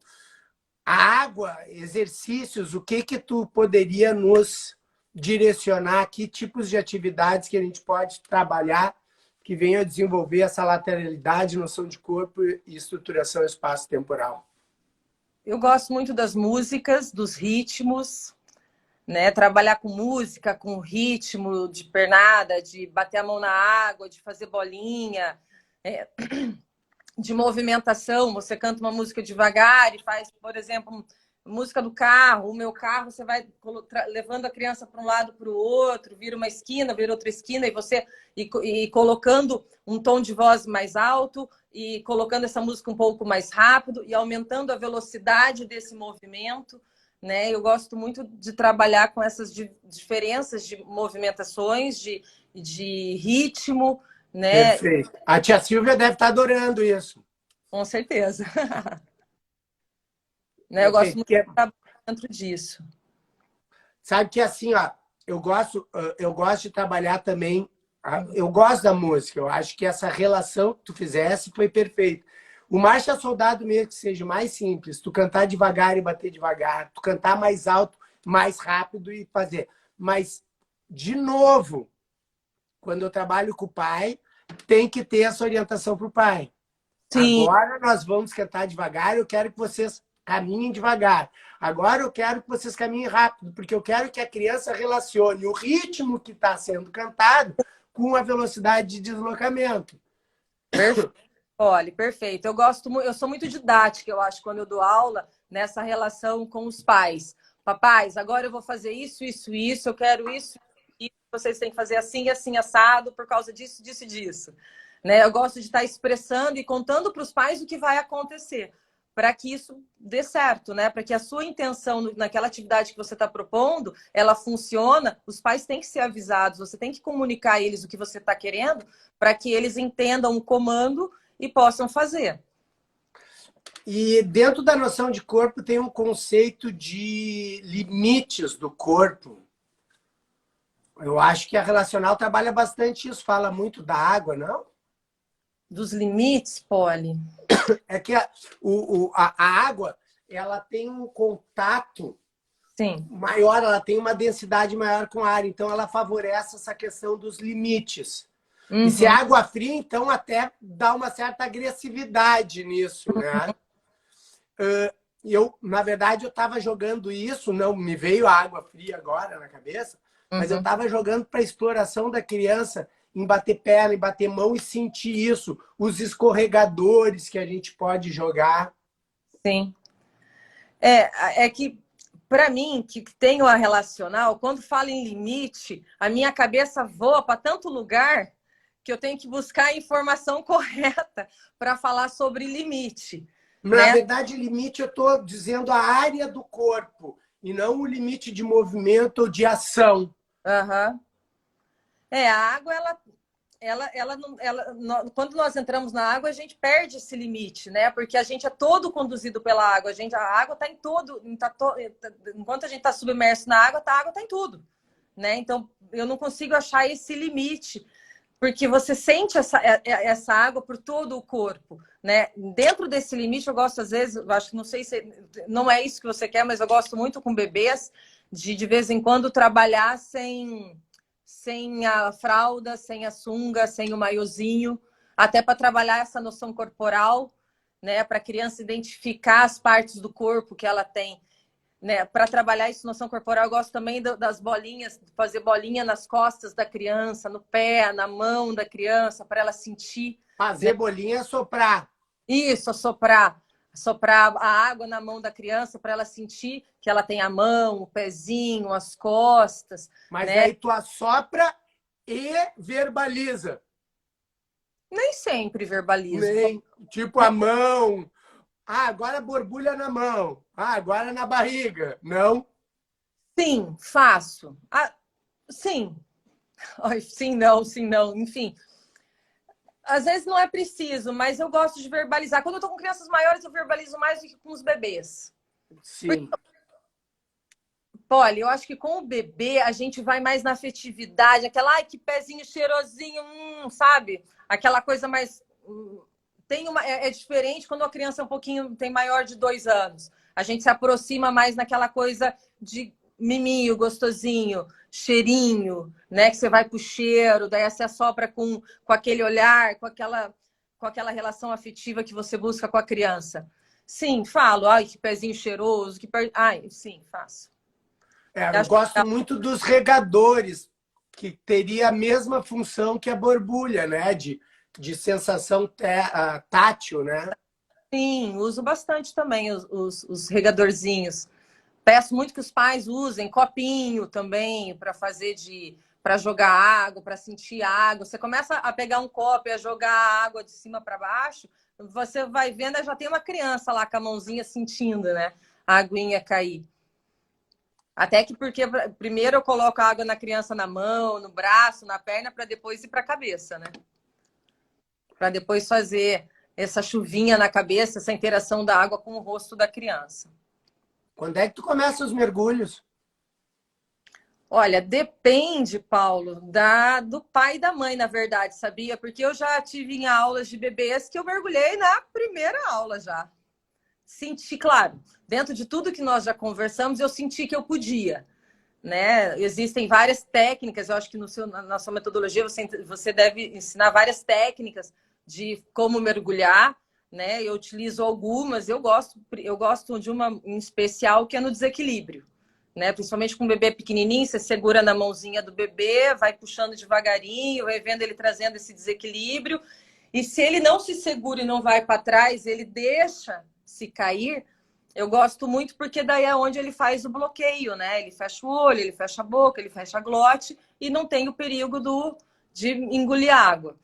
Speaker 1: A água, exercícios, o que tu poderia nos direcionar? Que tipos de atividades que a gente pode trabalhar que venham a desenvolver essa lateralidade, noção de corpo e estruturação espaço-temporal?
Speaker 2: Eu gosto muito das músicas, dos ritmos, né? Trabalhar com música, com ritmo de pernada, de bater a mão na água, de fazer bolinha, de movimentação. Você canta uma música devagar e faz, por exemplo, música do carro. O meu carro, você vai levando a criança para um lado, para o outro, vira uma esquina, vira outra esquina, e você e colocando um tom de voz mais alto e colocando essa música um pouco mais rápido e aumentando a velocidade desse movimento. Né? Eu gosto muito de trabalhar com essas diferenças de movimentações, de ritmo, né?
Speaker 1: Perfeito. A tia Silvia deve estar adorando isso.
Speaker 2: Com certeza. Né? Eu gosto muito de trabalhar dentro disso.
Speaker 1: Sabe que assim, ó, eu gosto de trabalhar também. Eu gosto da música. Eu acho que essa relação que tu fizesse foi perfeita. O Marcha Soldado mesmo que seja mais simples, tu cantar devagar e bater devagar, tu cantar mais alto, mais rápido e fazer. Mas, de novo, quando eu trabalho com o pai, tem que ter essa orientação para o pai. Sim. Agora nós vamos cantar devagar, eu quero que vocês caminhem devagar. Agora eu quero que vocês caminhem rápido, porque eu quero que a criança relacione o ritmo que está sendo cantado com a velocidade de deslocamento.
Speaker 2: Perfeito. Olha, perfeito. Eu sou muito didática, eu acho, quando eu dou aula nessa relação com os pais. Papais, agora eu vou fazer isso, isso, isso, eu quero isso, e vocês têm que fazer assim, assim, assado, por causa disso, disso e disso. Né? Eu gosto de estar expressando e contando para os pais o que vai acontecer, para que isso dê certo, né? Para que a sua intenção naquela atividade que você está propondo, ela funciona, os pais têm que ser avisados, você tem que comunicar a eles o que você está querendo, para que eles entendam o comando e possam fazer.
Speaker 1: E dentro da noção de corpo tem um conceito de limites do corpo. Eu acho que a relacional trabalha bastante isso, fala muito da água, não?
Speaker 2: Dos limites, Polly?
Speaker 1: É que a água, ela tem um contato
Speaker 2: Sim.
Speaker 1: maior, ela tem uma densidade maior com o ar, então ela favorece essa questão dos limites. Uhum. E se é água fria, então até dá uma certa agressividade nisso, né? Na verdade, eu estava jogando isso, não me veio a água fria agora na cabeça, mas eu estava jogando para a exploração da criança em bater perna, em bater mão e sentir isso, os escorregadores que a gente pode jogar.
Speaker 2: Sim. É que, para mim, que tenho a relacional, quando falo em limite, a minha cabeça voa para tanto lugar que eu tenho que buscar a informação correta para falar sobre limite.
Speaker 1: Na verdade, limite, eu estou dizendo a área do corpo, e não o limite de movimento ou de ação.
Speaker 2: Uhum. A água, quando nós entramos na água, a gente perde esse limite, né? Porque a gente é todo conduzido pela água. A água está em todo. Enquanto a gente está submerso na água, a água está em tudo, né? Então, eu não consigo achar esse limite, porque você sente essa água por todo o corpo, né? Dentro desse limite, eu gosto, às vezes, eu acho que não sei se não é isso que você quer, mas eu gosto muito com bebês de vez em quando trabalhar sem a fralda, sem a sunga, sem o maiozinho, até para trabalhar essa noção corporal, né? Para a criança identificar as partes do corpo que ela tem. Né, para trabalhar isso, noção corporal, eu gosto também das bolinhas, fazer bolinha nas costas da criança, no pé, na mão da criança, para ela sentir.
Speaker 1: Fazer, né? Bolinha é soprar.
Speaker 2: Isso, soprar a água na mão da criança para ela sentir que ela tem a mão, o pezinho, as costas.
Speaker 1: Mas
Speaker 2: né?
Speaker 1: aí tu assopra e verbaliza.
Speaker 2: Nem sempre verbalizo.
Speaker 1: Nem, tipo a mão. Ah, agora borbulha na mão. Ah, agora na barriga. Não?
Speaker 2: Sim, faço. Ah, sim. Ai, sim, não. Enfim, às vezes não é preciso, mas eu gosto de verbalizar. Quando eu tô com crianças maiores, eu verbalizo mais do que com os bebês.
Speaker 1: Sim.
Speaker 2: Olha, eu acho que com o bebê a gente vai mais na afetividade, aquela, ai, que pezinho cheirosinho, sabe? Aquela coisa mais. Tem uma, é diferente quando a criança é um pouquinho, tem maior de 2 anos. A gente se aproxima mais naquela coisa de miminho, gostosinho, cheirinho, né? Que você vai pro cheiro, daí você assopra com aquele olhar, com aquela relação afetiva que você busca com a criança. Sim, falo, ai, que pezinho cheiroso, ai, sim, faço.
Speaker 1: Eu gosto muito dos regadores, que teria a mesma função que a borbulha, né? De sensação tátil, né?
Speaker 2: Sim, uso bastante também os regadorzinhos. Peço muito que os pais usem copinho também para fazer para jogar água, para sentir água. Você começa a pegar um copo e a jogar água de cima para baixo, você vai vendo, já tem uma criança lá com a mãozinha sentindo, né? A aguinha cair. Até que porque primeiro eu coloco a água na criança na mão, no braço, na perna, para depois ir para a cabeça, né? Para depois fazer essa chuvinha na cabeça, essa interação da água com o rosto da criança.
Speaker 1: Quando é que tu começa os mergulhos?
Speaker 2: Olha, depende, Paulo, do pai e da mãe, na verdade, sabia? Porque eu já tive em aulas de bebês que eu mergulhei na primeira aula já. Senti, claro, dentro de tudo que nós já conversamos, eu senti que eu podia, né? Existem várias técnicas, eu acho que na sua metodologia você deve ensinar várias técnicas de como mergulhar, né? Eu utilizo algumas, eu gosto de uma em especial que é no desequilíbrio, né? Principalmente com o bebê pequenininho, você segura na mãozinha do bebê, vai puxando devagarinho, vai vendo ele trazendo esse desequilíbrio. E se ele não se segura e não vai para trás, ele deixa se cair. Eu gosto muito porque daí é onde ele faz o bloqueio, né? Ele fecha o olho, ele fecha a boca, ele fecha a glote e não tem o perigo de engolir água.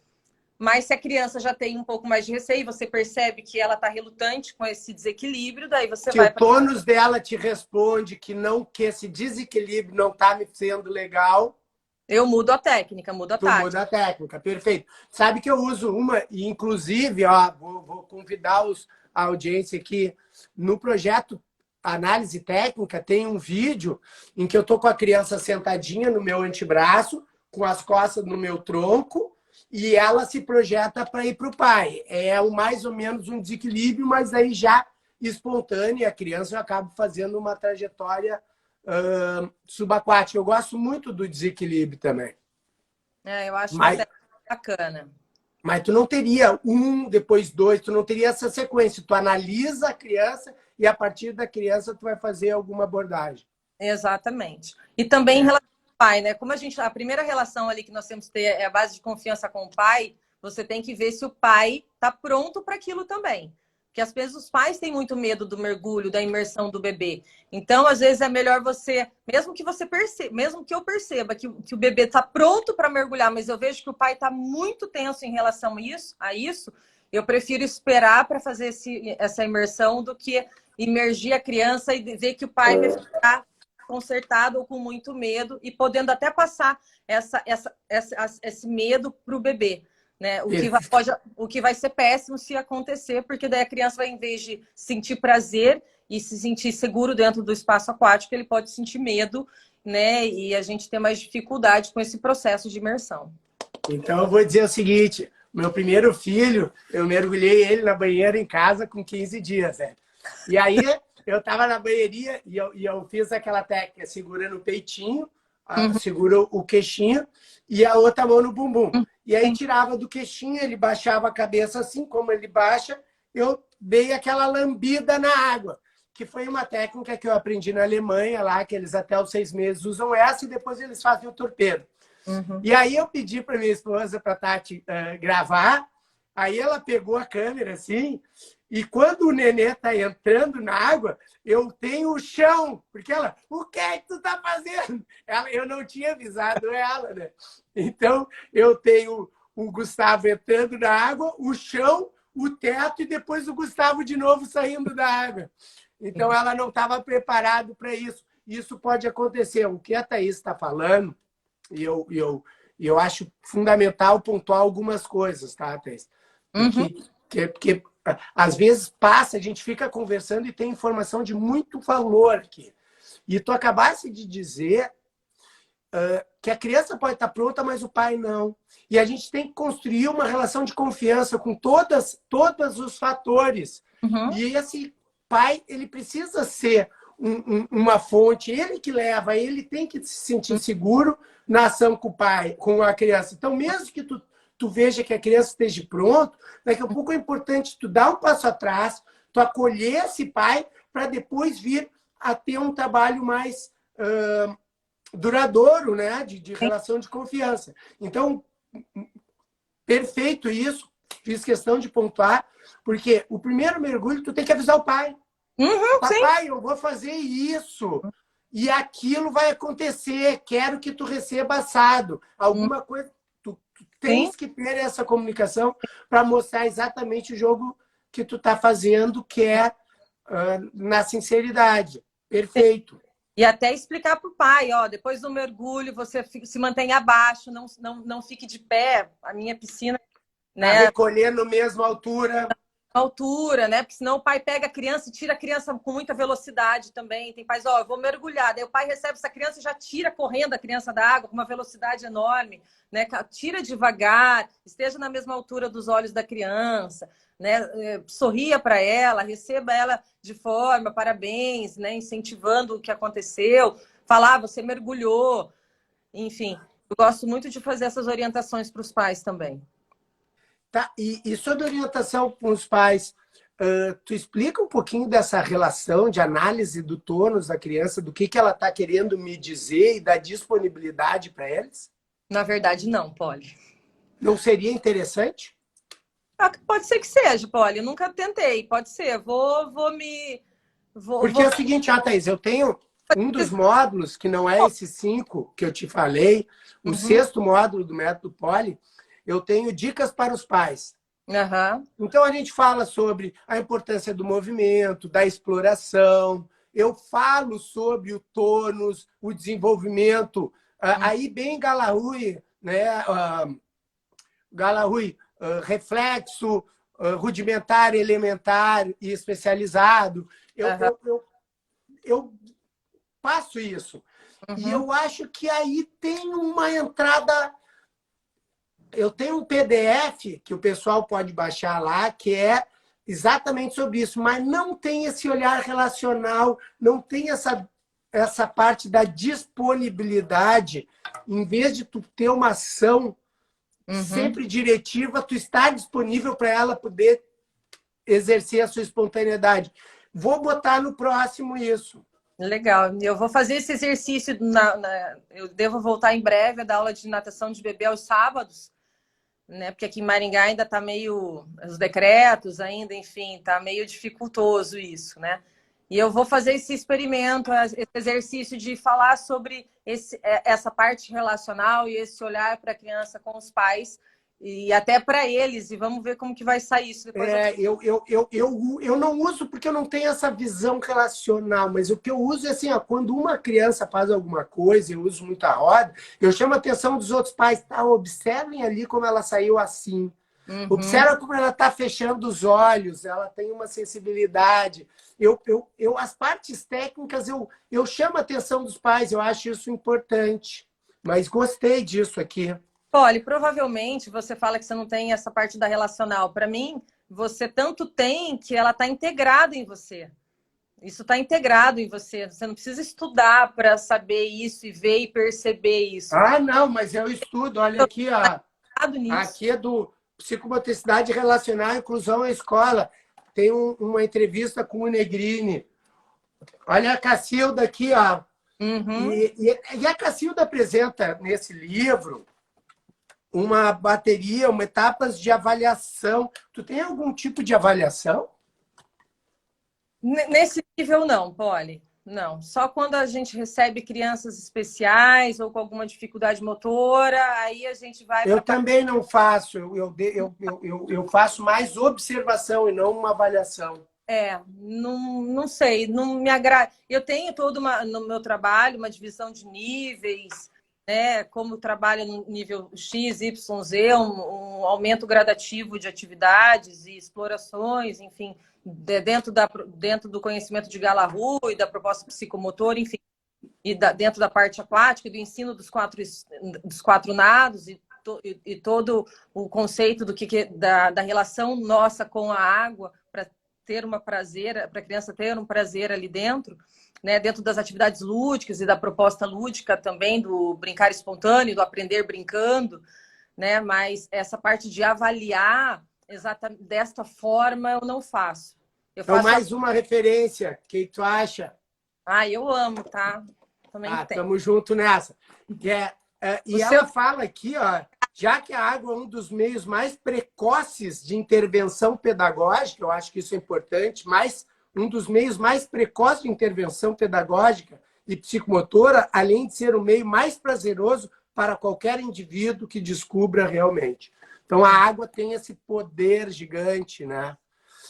Speaker 2: Mas se a criança já tem um pouco mais de receio, você percebe que ela está relutante com esse desequilíbrio, daí você
Speaker 1: Se
Speaker 2: vai
Speaker 1: o
Speaker 2: para.
Speaker 1: tônus dela te responde que não, que esse desequilíbrio não está me sendo legal,
Speaker 2: Eu mudo a técnica, mudo a
Speaker 1: tu muda
Speaker 2: tática.
Speaker 1: a técnica. Perfeito. Sabe que eu uso uma, e inclusive, ó, vou convidar a audiência aqui no projeto Análise Técnica, tem um vídeo em que eu tô com a criança sentadinha no meu antebraço, com as costas no meu tronco, e ela se projeta para ir para o pai. É mais ou menos um desequilíbrio, mas aí já espontâneo, e a criança já acaba fazendo uma trajetória subaquática. Eu gosto muito do desequilíbrio também.
Speaker 2: Eu acho uma
Speaker 1: Mas,
Speaker 2: técnica bacana.
Speaker 1: mas tu não teria um, depois dois, tu não teria essa sequência. Tu analisa a criança e a partir da criança tu vai fazer alguma abordagem.
Speaker 2: Exatamente. E também em
Speaker 1: É.
Speaker 2: relação ao pai, né? Como a primeira relação ali que nós temos que ter é a base de confiança com o pai, você tem que ver se o pai está pronto para aquilo também. Porque às vezes os pais têm muito medo do mergulho, da imersão do bebê. Então, às vezes é melhor você, mesmo que eu perceba que o bebê está pronto para mergulhar, mas eu vejo que o pai está muito tenso em relação a isso, eu prefiro esperar para fazer essa imersão do que imergir a criança e ver que o pai vai ficar consertado ou com muito medo e podendo até passar esse medo para o bebê. Né? O que vai ser péssimo se acontecer, porque daí a criança vai, em vez de sentir prazer e se sentir seguro dentro do espaço aquático, ele pode sentir medo, né? E a gente tem mais dificuldade com esse processo de imersão.
Speaker 1: Então eu vou dizer o seguinte, meu primeiro filho, eu mergulhei ele na banheira em casa com 15 dias, né? E aí eu estava na banheirinha e eu fiz aquela técnica segurando o peitinho, segura o queixinho e a outra mão no bumbum. E aí tirava do queixinho, ele baixava a cabeça assim, como ele baixa, eu dei aquela lambida na água, que foi uma técnica que eu aprendi na Alemanha, lá, que eles até os 6 meses usam essa e depois eles fazem o torpedo. E aí eu pedi para minha esposa, para a Tati, gravar, aí ela pegou a câmera assim, e quando o nenê está entrando na água, eu tenho o chão, porque ela, o que é que tu tá fazendo? Eu não tinha avisado ela, né? Então, eu tenho o Gustavo entrando na água, o chão, o teto e depois o Gustavo de novo saindo da água. Então, ela não estava preparada para isso. Isso pode acontecer. O que a Thaís está falando, e eu acho fundamental pontuar algumas coisas, tá, Thaís? Porque às vezes passa, a gente fica conversando e tem informação de muito valor aqui. E tu acabaste de dizer que a criança pode estar pronta, mas o pai não. E a gente tem que construir uma relação de confiança com todos os fatores. E esse pai, ele precisa ser uma fonte, ele que leva, ele tem que se sentir seguro na ação com o pai, com a criança. Então, mesmo que tu veja que a criança esteja pronta, daqui a pouco é importante tu dar um passo atrás, tu acolher esse pai, para depois vir a ter um trabalho mais duradouro, né? De relação de confiança. Então, perfeito isso, fiz questão de pontuar, porque o primeiro mergulho tu tem que avisar o pai. Papai, eu vou fazer isso. E aquilo vai acontecer. Quero que tu receba assado. Alguma coisa. Tu tens que ter essa comunicação para mostrar exatamente o jogo que tu tá fazendo, que é na sinceridade. Perfeito.
Speaker 2: E até explicar para o pai, ó, depois do mergulho, você se mantém abaixo, não fique de pé. A minha piscina, né?
Speaker 1: Recolher na mesma altura.
Speaker 2: Altura, né? Porque senão o pai pega a criança e tira a criança com muita velocidade também. Tem pais, ó, eu vou mergulhar. Daí o pai recebe essa criança e já tira correndo a criança da água com uma velocidade enorme, né? Tira devagar, esteja na mesma altura dos olhos da criança, né? Sorria para ela, receba ela de forma, parabéns, né? Incentivando o que aconteceu, falar, você mergulhou, enfim. Eu gosto muito de fazer essas orientações para os pais também.
Speaker 1: Tá, e sobre orientação com os pais, tu explica um pouquinho dessa relação de análise do tônus da criança, do que ela está querendo me dizer e da disponibilidade para eles?
Speaker 2: Na verdade, não, Polly.
Speaker 1: Não seria interessante?
Speaker 2: Pode ser que seja, Polly. Eu nunca tentei. Pode ser.
Speaker 1: Porque é o seguinte, Thaís, eu tenho um dos módulos, que não é esses 5 que eu te falei, o 6º módulo do método Polly, eu tenho dicas para os pais. Então, a gente fala sobre a importância do movimento, da exploração. Eu falo sobre o tônus, o desenvolvimento. Aí, bem Galarrui, né? Galarrui, reflexo, rudimentar, elementar e especializado. Eu passo isso. E eu acho que aí tem uma entrada... Eu tenho um PDF que o pessoal pode baixar lá, que é exatamente sobre isso, mas não tem esse olhar relacional, não tem essa parte da disponibilidade. Em vez de tu ter uma ação sempre diretiva, tu estar disponível para ela poder exercer a sua espontaneidade. Vou botar no próximo isso.
Speaker 2: Legal. Eu vou fazer esse exercício. Eu devo voltar em breve a dar aula de natação de bebê aos sábados, né? Porque aqui em Maringá ainda está meio... Os decretos ainda, enfim, está meio dificultoso isso, né? E eu vou fazer esse experimento, esse exercício de falar sobre essa parte relacional e esse olhar para a criança com os pais e até para eles. E vamos ver como que vai sair isso depois.
Speaker 1: Eu não uso porque eu não tenho essa visão relacional, mas o que eu uso é assim, ó, quando uma criança faz alguma coisa, eu uso muito a roda, eu chamo a atenção dos outros pais, tá? Observem ali como ela saiu assim. Observa como ela está fechando os olhos, ela tem uma sensibilidade. As partes técnicas, eu chamo a atenção dos pais, eu acho isso importante. Mas gostei disso aqui.
Speaker 2: Polly, provavelmente você fala que você não tem essa parte da relacional. Para mim, você tanto tem que ela está integrada em você. Isso está integrado em você. Você não precisa estudar para saber isso e ver e perceber isso.
Speaker 1: Ah, não, mas eu estudo. Olha aqui, ó. Aqui é do Psicomotricidade Relacional e Inclusão à Escola. Tem uma entrevista com o Negrini. Olha a Cacilda aqui, ó. E a Cacilda apresenta nesse livro uma bateria, etapas de avaliação. Tu tem algum tipo de avaliação?
Speaker 2: Nesse nível não, Polly. não. Só quando a gente recebe crianças especiais ou com alguma dificuldade motora, aí a gente vai
Speaker 1: Eu
Speaker 2: para...
Speaker 1: também não faço, eu faço mais observação e não uma avaliação.
Speaker 2: Não sei, não me agrada. Eu tenho no meu trabalho uma divisão de níveis, né? Como trabalho no nível X, Y, Z, um aumento gradativo de atividades e explorações, enfim, dentro do conhecimento de Galahu e da proposta psicomotora, enfim, e dentro da parte aquática, do ensino dos quatro nados e todo o conceito da relação nossa com a água para ter para a criança ter um prazer ali dentro, né? Dentro das atividades lúdicas e da proposta lúdica também, do brincar espontâneo, do aprender brincando, né? Mas essa parte de avaliar exatamente desta forma eu não faço. Eu
Speaker 1: Então,
Speaker 2: faço...
Speaker 1: mais uma referência, o que tu acha?
Speaker 2: Eu amo, tá? Também tem.
Speaker 1: Tamo junto nessa. E ela fala aqui, ó, já que a água é um dos meios mais precoces de intervenção pedagógica, eu acho que isso é importante, mas um dos meios mais precoces de intervenção pedagógica e psicomotora, além de ser o meio mais prazeroso para qualquer indivíduo que descubra realmente. Então, a água tem esse poder gigante, né?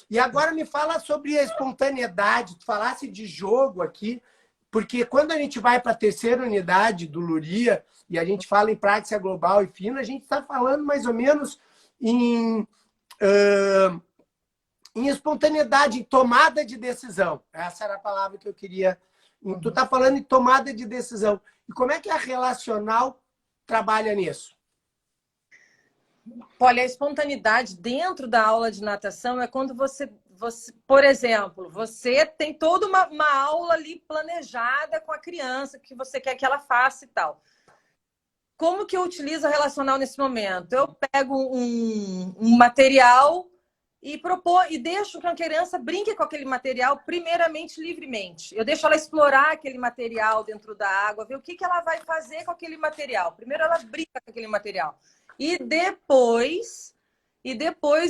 Speaker 1: E agora me fala sobre a espontaneidade. Tu falasse de jogo aqui, porque quando a gente vai para a terceira unidade do Luria e a gente fala em prática global e fina, a gente está falando mais ou menos em espontaneidade, em tomada de decisão. Essa era a palavra que eu queria. Tu está falando em tomada de decisão. E como é que a relacional trabalha nisso?
Speaker 2: Olha, a espontaneidade dentro da aula de natação é quando você por exemplo, você tem toda uma aula ali planejada com a criança, que você quer que ela faça e tal. Como que eu utilizo a relacional nesse momento? Eu pego um material e deixo que a criança brinque com aquele material, primeiramente, livremente. Eu deixo ela explorar aquele material dentro da água, ver o que ela vai fazer com aquele material. Primeiro ela brinca com aquele material. E depois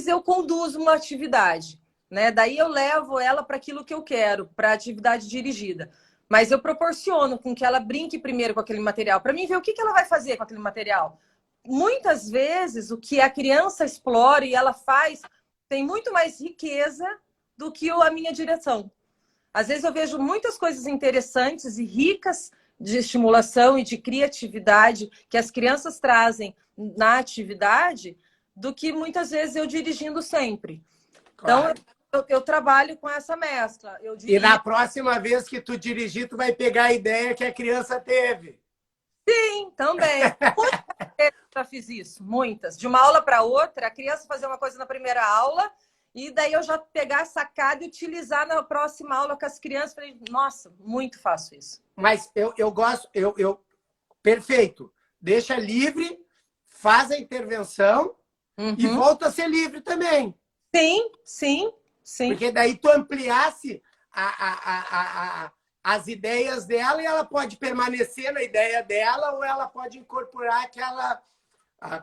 Speaker 2: eu conduzo uma atividade, né? Daí eu levo ela para aquilo que eu quero, para a atividade dirigida. Mas eu proporciono com que ela brinque primeiro com aquele material, para mim ver o que ela vai fazer com aquele material. Muitas vezes, o que a criança explora e ela faz tem muito mais riqueza do que a minha direção. Às vezes eu vejo muitas coisas interessantes e ricas de estimulação e de criatividade que as crianças trazem na atividade do que muitas vezes eu dirigindo sempre. Claro. Então, eu trabalho com essa mescla.
Speaker 1: E na próxima vez que tu dirigir, tu vai pegar a ideia que a criança teve.
Speaker 2: Sim, também. Muitas vezes eu já fiz isso, muitas. De uma aula para outra, a criança fazer uma coisa na primeira aula e daí eu já pegar a sacada e utilizar na próxima aula com as crianças. Falei, nossa, muito fácil isso.
Speaker 1: Mas eu gosto, perfeito. Deixa livre, faz a intervenção e volta a ser livre também.
Speaker 2: Sim.
Speaker 1: Porque daí tu ampliasse as ideias dela e ela pode permanecer na ideia dela ou ela pode incorporar aquela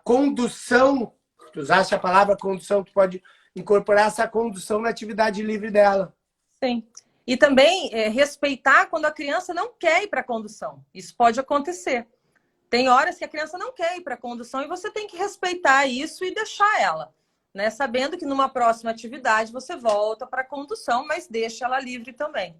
Speaker 1: condução. Tu usaste a palavra condução, tu pode incorporar essa condução na atividade livre dela.
Speaker 2: Sim. E também respeitar quando a criança não quer ir para a condução. Isso pode acontecer. Tem horas que a criança não quer ir para a condução e você tem que respeitar isso e deixar ela, né? Sabendo que numa próxima atividade você volta para a condução, mas deixa ela livre também.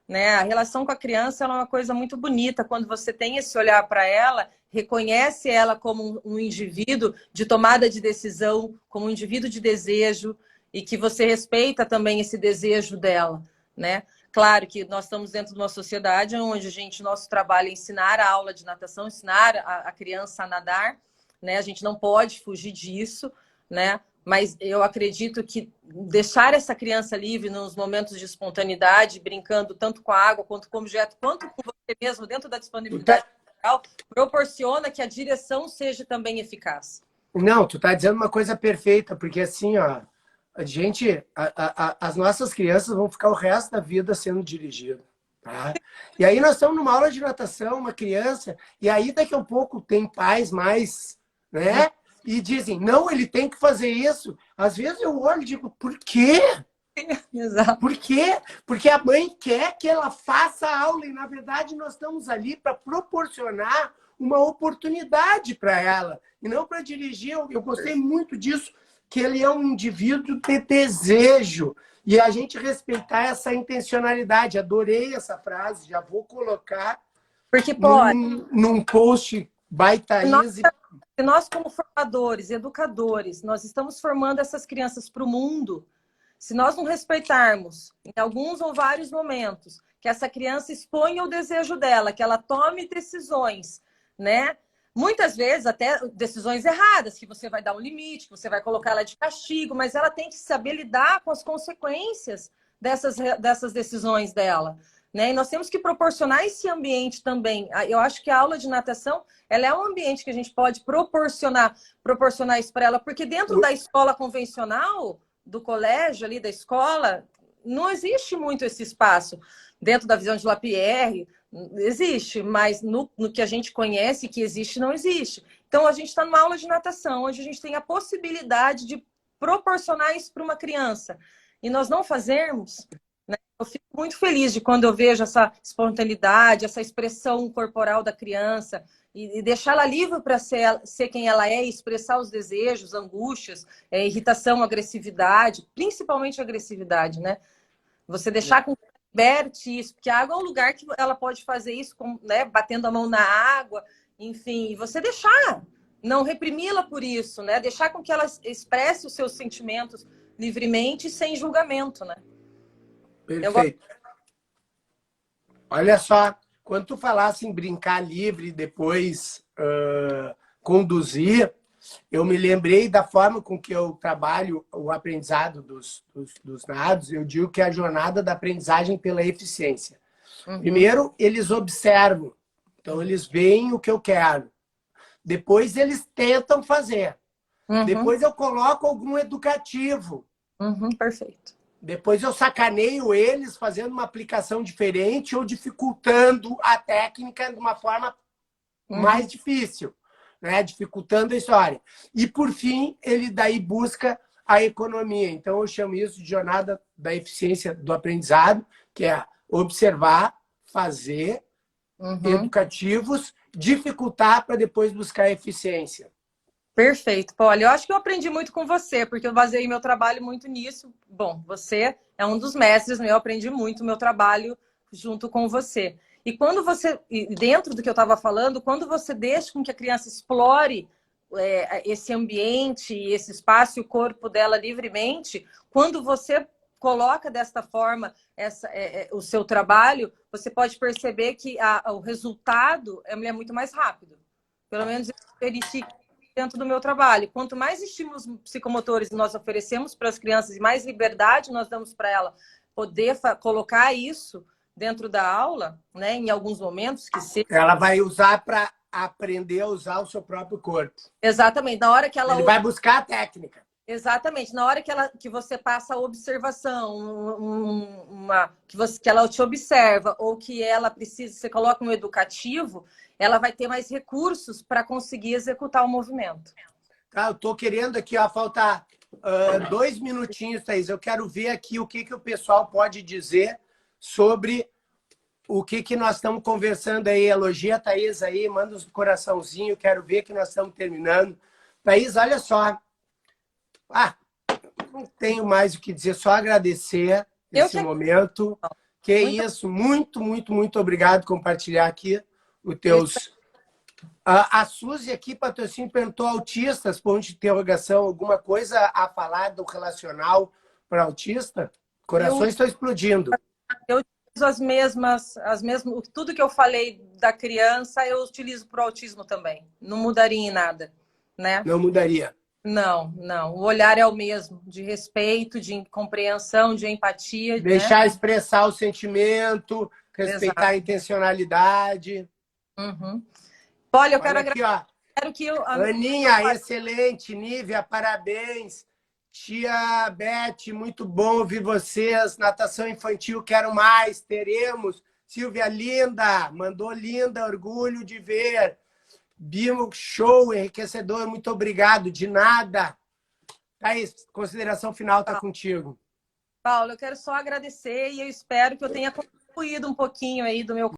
Speaker 2: Né? A relação com a criança é uma coisa muito bonita. Quando você tem esse olhar para ela, reconhece ela como um indivíduo de tomada de decisão, como um indivíduo de desejo, e que você respeita também esse desejo dela, né? Claro que nós estamos dentro de uma sociedade onde nosso trabalho é ensinar a aula de natação, ensinar a criança a nadar, né? A gente não pode fugir disso, né? Mas eu acredito que deixar essa criança livre nos momentos de espontaneidade, brincando tanto com a água, quanto com o objeto, quanto com você mesmo, dentro da disponibilidade natural, proporciona que a direção seja também eficaz.
Speaker 1: Não, tu tá dizendo uma coisa perfeita, porque assim, ó, as nossas crianças vão ficar o resto da vida sendo dirigidas. Tá? E aí nós estamos numa aula de natação, uma criança, e aí daqui a pouco tem pais mais, né? E dizem, não, ele tem que fazer isso. Às vezes eu olho e digo, por quê?
Speaker 2: Exato.
Speaker 1: Por quê? Porque a mãe quer que ela faça a aula e, na verdade, nós estamos ali para proporcionar uma oportunidade para ela e não para dirigir. Eu gostei muito disso, que ele é um indivíduo de desejo e a gente respeitar essa intencionalidade. Adorei essa frase, já vou colocar
Speaker 2: Porque pode.
Speaker 1: num post by Thaís.
Speaker 2: Se nós, como formadores, educadores, nós estamos formando essas crianças para o mundo, se nós não respeitarmos, em alguns ou vários momentos, que essa criança exponha o desejo dela, que ela tome decisões, né? Muitas vezes até decisões erradas, que você vai dar um limite, que você vai colocar ela de castigo, mas ela tem que saber lidar com as consequências dessas decisões dela. Né? E nós temos que proporcionar esse ambiente também. Eu acho que a aula de natação ela é um ambiente que a gente pode proporcionar isso para ela, porque dentro da escola convencional, do colégio ali, da escola, não existe muito esse espaço. Dentro da visão de Lapierre, existe, mas no que a gente conhece que existe, não existe. Então, a gente está numa aula de natação, onde a gente tem a possibilidade de proporcionar isso para uma criança. E nós não fazermos... Eu fico muito feliz de quando eu vejo essa espontaneidade, essa expressão corporal da criança e deixá-la livre para ser quem ela é e expressar os desejos, angústias, irritação, agressividade, principalmente agressividade, né? Você deixar com que ela liberte isso, porque a água é um lugar que ela pode fazer isso, né, batendo a mão na água, enfim, e você deixar, não reprimi-la por isso, né? Deixar com que ela expresse os seus sentimentos livremente e sem julgamento, né?
Speaker 1: Perfeito. Olha só, quando tu falasse em brincar livre e depois conduzir, eu me lembrei da forma com que eu trabalho o aprendizado dos nados. Eu digo que é a jornada da aprendizagem pela eficiência. Uhum. Primeiro, eles observam. Então, eles veem o que eu quero. Depois, eles tentam fazer. Uhum. Depois, eu coloco algum educativo.
Speaker 2: Uhum, perfeito.
Speaker 1: Depois eu sacaneio eles fazendo uma aplicação diferente ou dificultando a técnica de uma forma mais difícil, né? Dificultando a história. E, por fim, ele daí busca a economia. Então, eu chamo isso de jornada da eficiência do aprendizado, que é observar, fazer, educativos, dificultar para depois buscar a eficiência.
Speaker 2: Perfeito, Polly. Eu acho que eu aprendi muito com você, porque eu baseei meu trabalho muito nisso. Bom, você é um dos mestres, né? Eu aprendi muito o meu trabalho junto com você. E quando você, dentro do que eu estava falando, quando você deixa com que a criança explore esse ambiente, esse espaço e o corpo dela livremente, quando você coloca desta forma o seu trabalho, você pode perceber que o resultado é muito mais rápido. Pelo menos eu verifico dentro do meu trabalho. Quanto mais estímulos psicomotores nós oferecemos para as crianças e mais liberdade nós damos para ela poder colocar isso dentro da aula, né, em alguns momentos que
Speaker 1: ela vai usar para aprender a usar o seu próprio corpo.
Speaker 2: Exatamente. Na hora que ela
Speaker 1: vai buscar a técnica.
Speaker 2: Exatamente. Na hora que você passa a observação, que ela te observa ou que ela precisa, você coloca no educativo, ela vai ter mais recursos para conseguir executar o movimento.
Speaker 1: Tá, eu estou querendo aqui, ó, faltar 2 minutinhos, Thaís. Eu quero ver aqui o que o pessoal pode dizer sobre o que nós estamos conversando aí. Elogia a Thaís aí, manda um coraçãozinho, quero ver que nós estamos terminando. Thaís, olha só. Não tenho mais o que dizer, só agradecer esse momento. Isso, muito, muito, muito obrigado por compartilhar aqui os teus... A Suzy aqui, patrocínio, perguntou autistas, ponto de interrogação, alguma coisa a falar do relacional para autista? Corações estão explodindo.
Speaker 2: Eu utilizo as mesmas, tudo que eu falei da criança, eu utilizo para o autismo também. Não mudaria em nada, né?
Speaker 1: Não mudaria.
Speaker 2: Não. O olhar é o mesmo, de respeito, de compreensão, de empatia.
Speaker 1: Deixar expressar o sentimento, respeitar a intencionalidade.
Speaker 2: Olha, eu quero agradecer.
Speaker 1: Aninha, excelente. Nívia, parabéns. Tia Beth, muito bom ouvir vocês. Natação infantil, quero mais. Teremos. Silvia, linda. Mandou linda, orgulho de ver. Bimo, show, enriquecedor, muito obrigado. De nada. Thaís, consideração final está contigo.
Speaker 2: Paulo, eu quero só agradecer e eu espero que eu tenha contribuído um pouquinho aí do meu